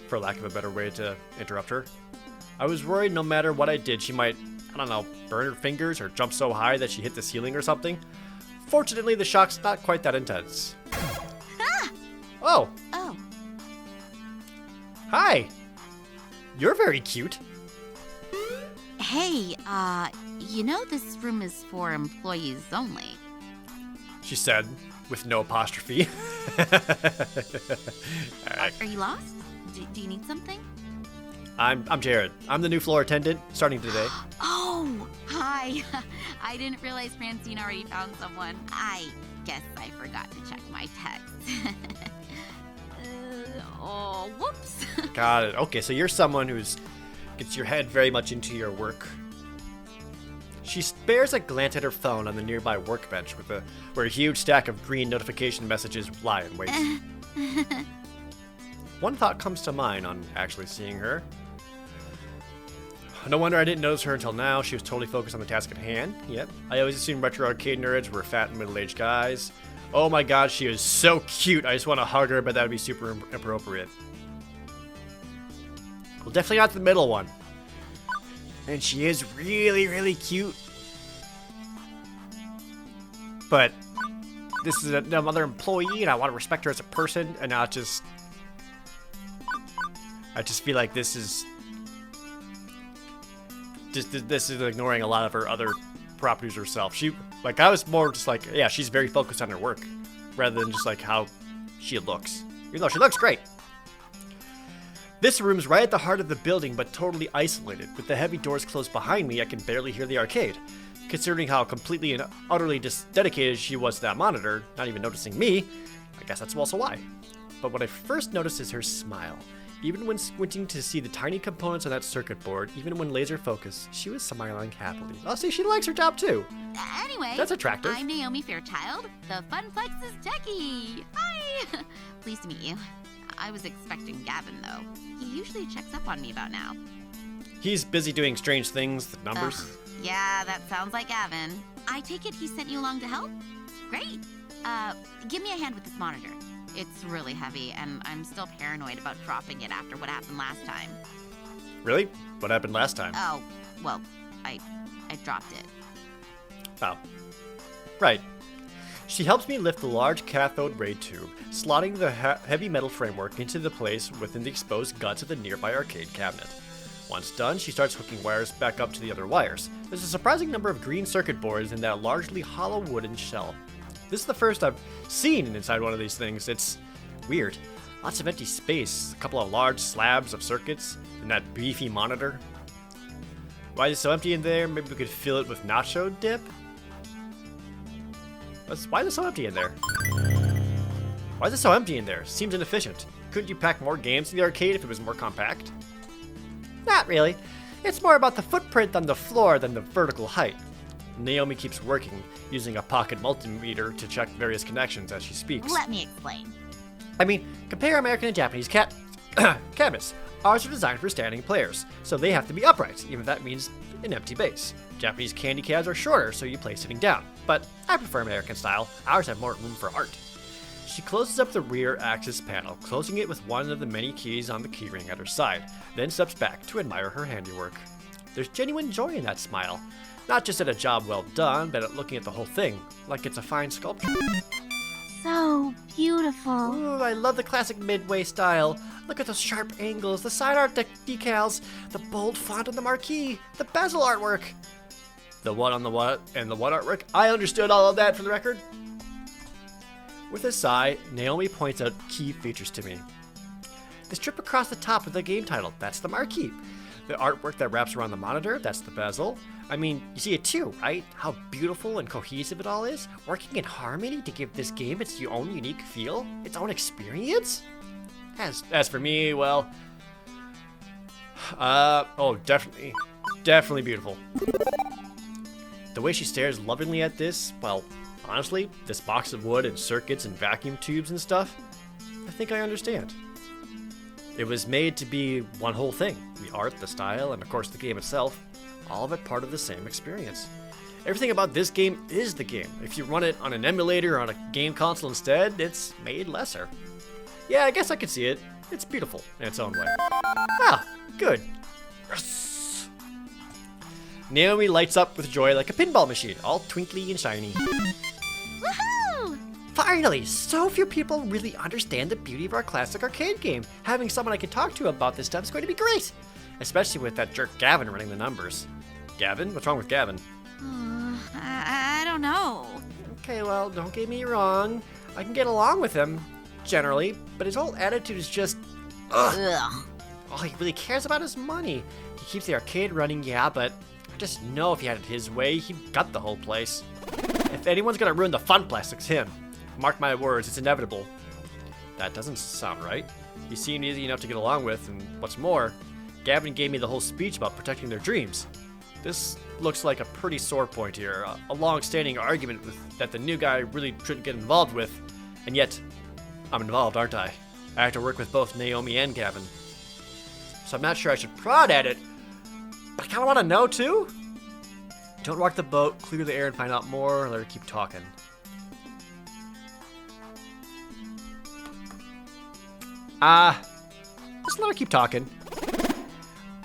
For lack of a better way to interrupt her. I was worried no matter what I did, she might, I don't know, burn her fingers or jump so high that she hit the ceiling or something. Fortunately, the shock's not quite that intense. Ah! Oh! Oh. Hi! You're very cute. Hey, you know this room is for employees only. She said, with no apostrophe. Are you lost? Do you need something? I'm Jared. I'm the new floor attendant, starting today. Oh, hi. I didn't realize Francine already found someone. I guess I forgot to check my text. Oh, whoops. Got it. Okay, so you're someone who's gets your head very much into your work. She spares a glance at her phone on the nearby workbench where a huge stack of green notification messages lie in wait. One thought comes to mind on actually seeing her. No wonder I didn't notice her until now. She was totally focused on the task at hand. Yep. I always assumed retro arcade nerds were fat and middle-aged guys. Oh my god, she is so cute. I just want to hug her, but that would be super inappropriate. Well, definitely not the middle one. And she is really, really cute. But this is another employee, and I want to respect her as a person, and not just... I just feel like this is ignoring a lot of her other properties herself. I was more just like, yeah, she's very focused on her work, rather than just like how she looks. Even though she looks great. This room's right at the heart of the building, but totally isolated. With the heavy doors closed behind me, I can barely hear the arcade. Considering how completely and utterly dedicated she was to that monitor, not even noticing me, I guess that's also why. But what I first noticed is her smile. Even when squinting to see the tiny components on that circuit board, even when laser focused, she was smiling happily. Oh, see, she likes her job too. Anyway, that's attractive. I'm Naomi Fairchild, the Funplex's techie. Hi! Pleased to meet you. I was expecting Gavin, though. He usually checks up on me about now. He's busy doing strange things, the numbers. Yeah, that sounds like Gavin. I take it he sent you along to help? Great. Give me a hand with this monitor. It's really heavy, and I'm still paranoid about dropping it after what happened last time. Really? What happened last time? Oh, well, I dropped it. Oh. Right. She helps me lift the large cathode ray tube, slotting the heavy metal framework into the place within the exposed guts of the nearby arcade cabinet. Once done, she starts hooking wires back up to the other wires. There's a surprising number of green circuit boards in that largely hollow wooden shell. This is the first I've seen inside one of these things. It's weird. Lots of empty space, a couple of large slabs of circuits, and that beefy monitor. Why is it so empty in there? Maybe we could fill it with nacho dip? Why is it so empty in there? Why is it so empty in there? Seems inefficient. Couldn't you pack more games in the arcade if it was more compact? Not really. It's more about the footprint on the floor than the vertical height. Naomi keeps working, using a pocket multimeter to check various connections as she speaks. Let me explain. I mean, compare American and Japanese cabinets. Ours are designed for standing players, so they have to be upright, even if that means an empty base. Japanese candy cabs are shorter, so you play sitting down. But I prefer American style. Ours have more room for art. She closes up the rear access panel, closing it with one of the many keys on the keyring at her side, then steps back to admire her handiwork. There's genuine joy in that smile. Not just at a job well done, but at looking at the whole thing, like it's a fine sculpture. So beautiful. Ooh, I love the classic Midway style. Look at those sharp angles, the side art decals, the bold font on the marquee, the bezel artwork. The what on the what and the what artwork? I understood all of that for the record. With a sigh, Naomi points out key features to me. The strip across the top of the game title, that's the marquee. The artwork that wraps around the monitor, that's the bezel. I mean, you see it too, right? How beautiful and cohesive it all is, working in harmony to give this game its own unique feel, its own experience. As for me, well, definitely beautiful. The way she stares lovingly at this, well, honestly, this box of wood and circuits and vacuum tubes and stuff, I think I understand. It was made to be one whole thing. The art, the style, and of course the game itself, all of it part of the same experience. Everything about this game is the game. If you run it on an emulator or on a game console instead, it's made lesser. Yeah, I guess I could see it. It's beautiful in its own way. Ah, good. Yes. Naomi lights up with joy like a pinball machine, all twinkly and shiny. Woohoo! Finally, so few people really understand the beauty of our classic arcade game. Having someone I can talk to about this stuff is going to be great. Especially with that jerk Gavin running the numbers. Gavin? What's wrong with Gavin? I don't know. Okay, well, don't get me wrong. I can get along with him, generally, but his whole attitude is just... ugh. Ugh. All he really cares about is money. He keeps the arcade running, yeah, but I just know if he had it his way, he'd gut the whole place. If anyone's gonna ruin the funplex, it's him. Mark my words, it's inevitable. That doesn't sound right. He seemed easy enough to get along with, and what's more, Gavin gave me the whole speech about protecting their dreams. This looks like a pretty sore point here, a long-standing argument that the new guy really shouldn't get involved with, and yet, I'm involved, aren't I? I have to work with both Naomi and Gavin. So I'm not sure I should prod at it, but I kinda wanna know too? Don't rock the boat, clear the air and find out more, or let her keep talking. Just let her keep talking.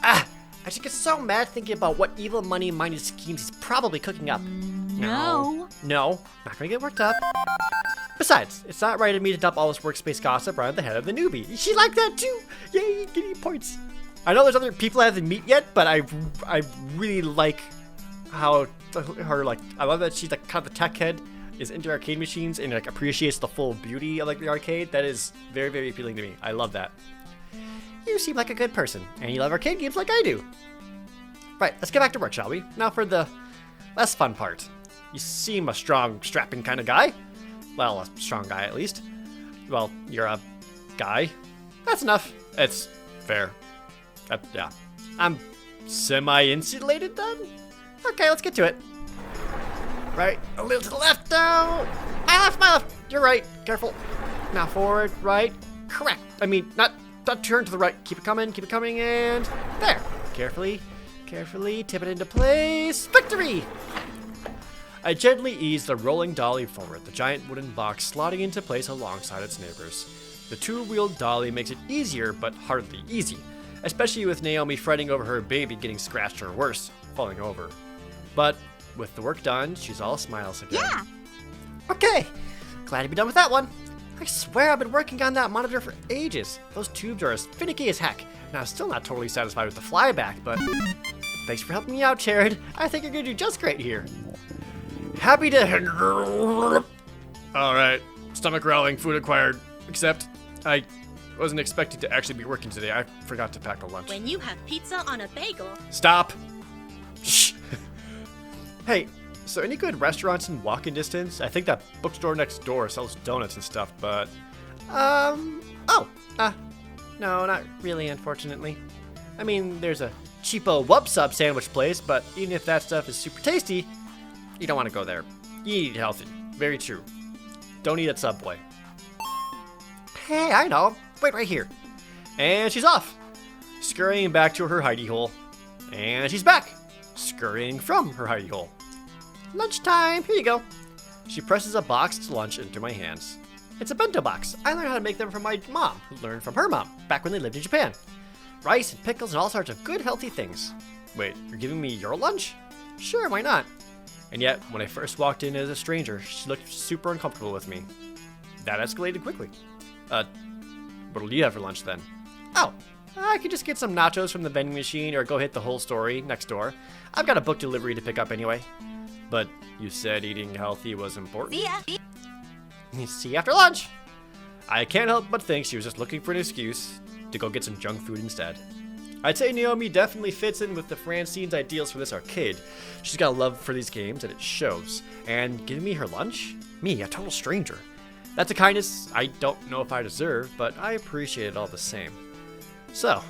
I just get so mad thinking about what evil money-minded schemes he's probably cooking up. No, not gonna get worked up. Besides, it's not right of me to dump all this workspace gossip right on the head of the newbie. She like that too! Yay, give me points. I know there's other people I haven't met yet, but I really like how I love that she's like kind of the tech head, is into arcade machines and like appreciates the full beauty of like the arcade. That is very, very appealing to me. I love that. You seem like a good person, and you love arcade games like I do. Right, let's get back to work, shall we? Now for the less fun part. You seem a strong, strapping kind of guy. Well, a strong guy at least. Well, you're a guy. That's enough. It's fair. Yeah. I'm semi-insulated then? Okay, let's get to it. Right, a little to the left now. My left. You're right. Careful. Now forward, right. Correct. I mean, not turn to the right. Keep it coming, and there. Carefully, tip it into place. Victory! I gently eased the rolling dolly forward, the giant wooden box slotting into place alongside its neighbors. The two-wheeled dolly makes it easier, but hardly easy, especially with Naomi fretting over her baby getting scratched or worse, falling over. But with the work done, she's all smiles again. Yeah. Okay, glad to be done with that one. I swear I've been working on that monitor for ages. Those tubes are as finicky as heck, and I'm still not totally satisfied with the flyback, but thanks for helping me out, Jared. I think you're gonna do just great here. Happy to... Alright, stomach growling, food acquired, except I wasn't expecting to actually be working today. I forgot to pack a lunch. When you have pizza on a bagel, Stop! Shh! Hey, so any good restaurants in walking distance? I think that bookstore next door sells donuts and stuff, but... no, not really, unfortunately. I mean, there's a cheapo wub-sub sandwich place, but even if that stuff is super tasty, you don't want to go there. You eat healthy. Very true. Don't eat at Subway. Hey, I know. Wait right here. And she's off. Scurrying back to her hidey hole. And she's back. Scurrying from her hidey hole. Lunchtime, here you go. She presses a boxed lunch into my hands. It's a bento box. I learned how to make them from my mom, who learned from her mom, back when they lived in Japan. Rice and pickles and all sorts of good, healthy things. Wait, you're giving me your lunch? Sure, why not? And yet, when I first walked in as a stranger, she looked super uncomfortable with me. That escalated quickly. What'll you have for lunch then? Oh, I could just get some nachos from the vending machine or go hit the whole story next door. I've got a book delivery to pick up anyway. But you said eating healthy was important. See ya. See you after lunch. I can't help but think she was just looking for an excuse to go get some junk food instead. I'd say Naomi definitely fits in with the Francine's ideals for this arcade. She's got a love for these games and it shows. And giving me her lunch? Me, a total stranger. That's a kindness I don't know if I deserve, but I appreciate it all the same. So,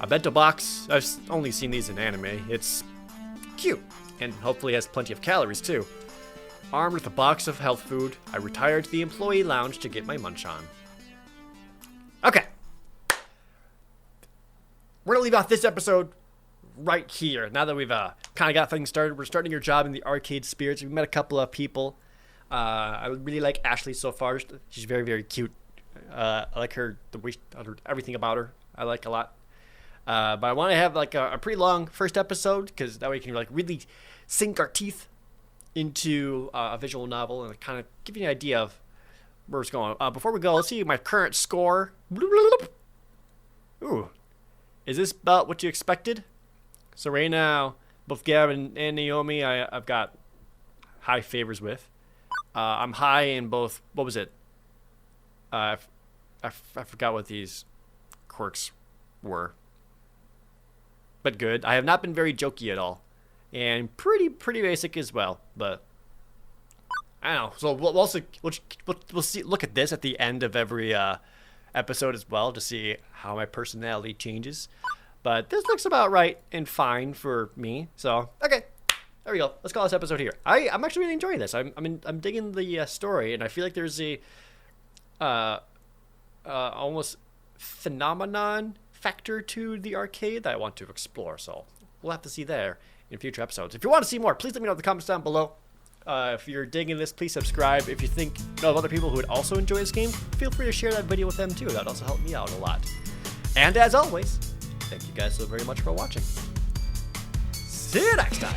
a bento box. I've only seen these in anime. It's cute, and hopefully has plenty of calories too. Armed with a box of health food, I retired to the employee lounge to get my munch on. Okay. We're gonna leave off this episode right here. Now that we've kind of got things started, we're starting your job in the arcade spirits. We've met a couple of people. I really like Ashley so far. She's very, very cute. I like her, everything about her. I like a lot. But I want to have like a pretty long first episode because that way we can like really sink our teeth into a visual novel and kind of give you an idea of where it's going. Before we go, let's see my current score. Ooh, is this about what you expected? So right now, both Gavin and Naomi, I've got high favors with. I'm high in both. What was it? I forgot what these quirks were. But good. I have not been very jokey at all, and pretty basic as well. But I don't know. So we'll also we'll see. Look at this at the end of every episode as well to see how my personality changes. But this looks about right and fine for me. So okay. There we go. Let's call this episode here. I'm actually really enjoying this. I'm digging the story, and I feel like there's a almost phenomenon factor to the arcade that I want to explore. So we'll have to see there in future episodes. If you want to see more, please let me know in the comments down below. If you're digging this, please subscribe. If you know of other people who would also enjoy this game, feel free to share that video with them too. That would also help me out a lot. And as always, thank you guys so very much for watching. See you next time.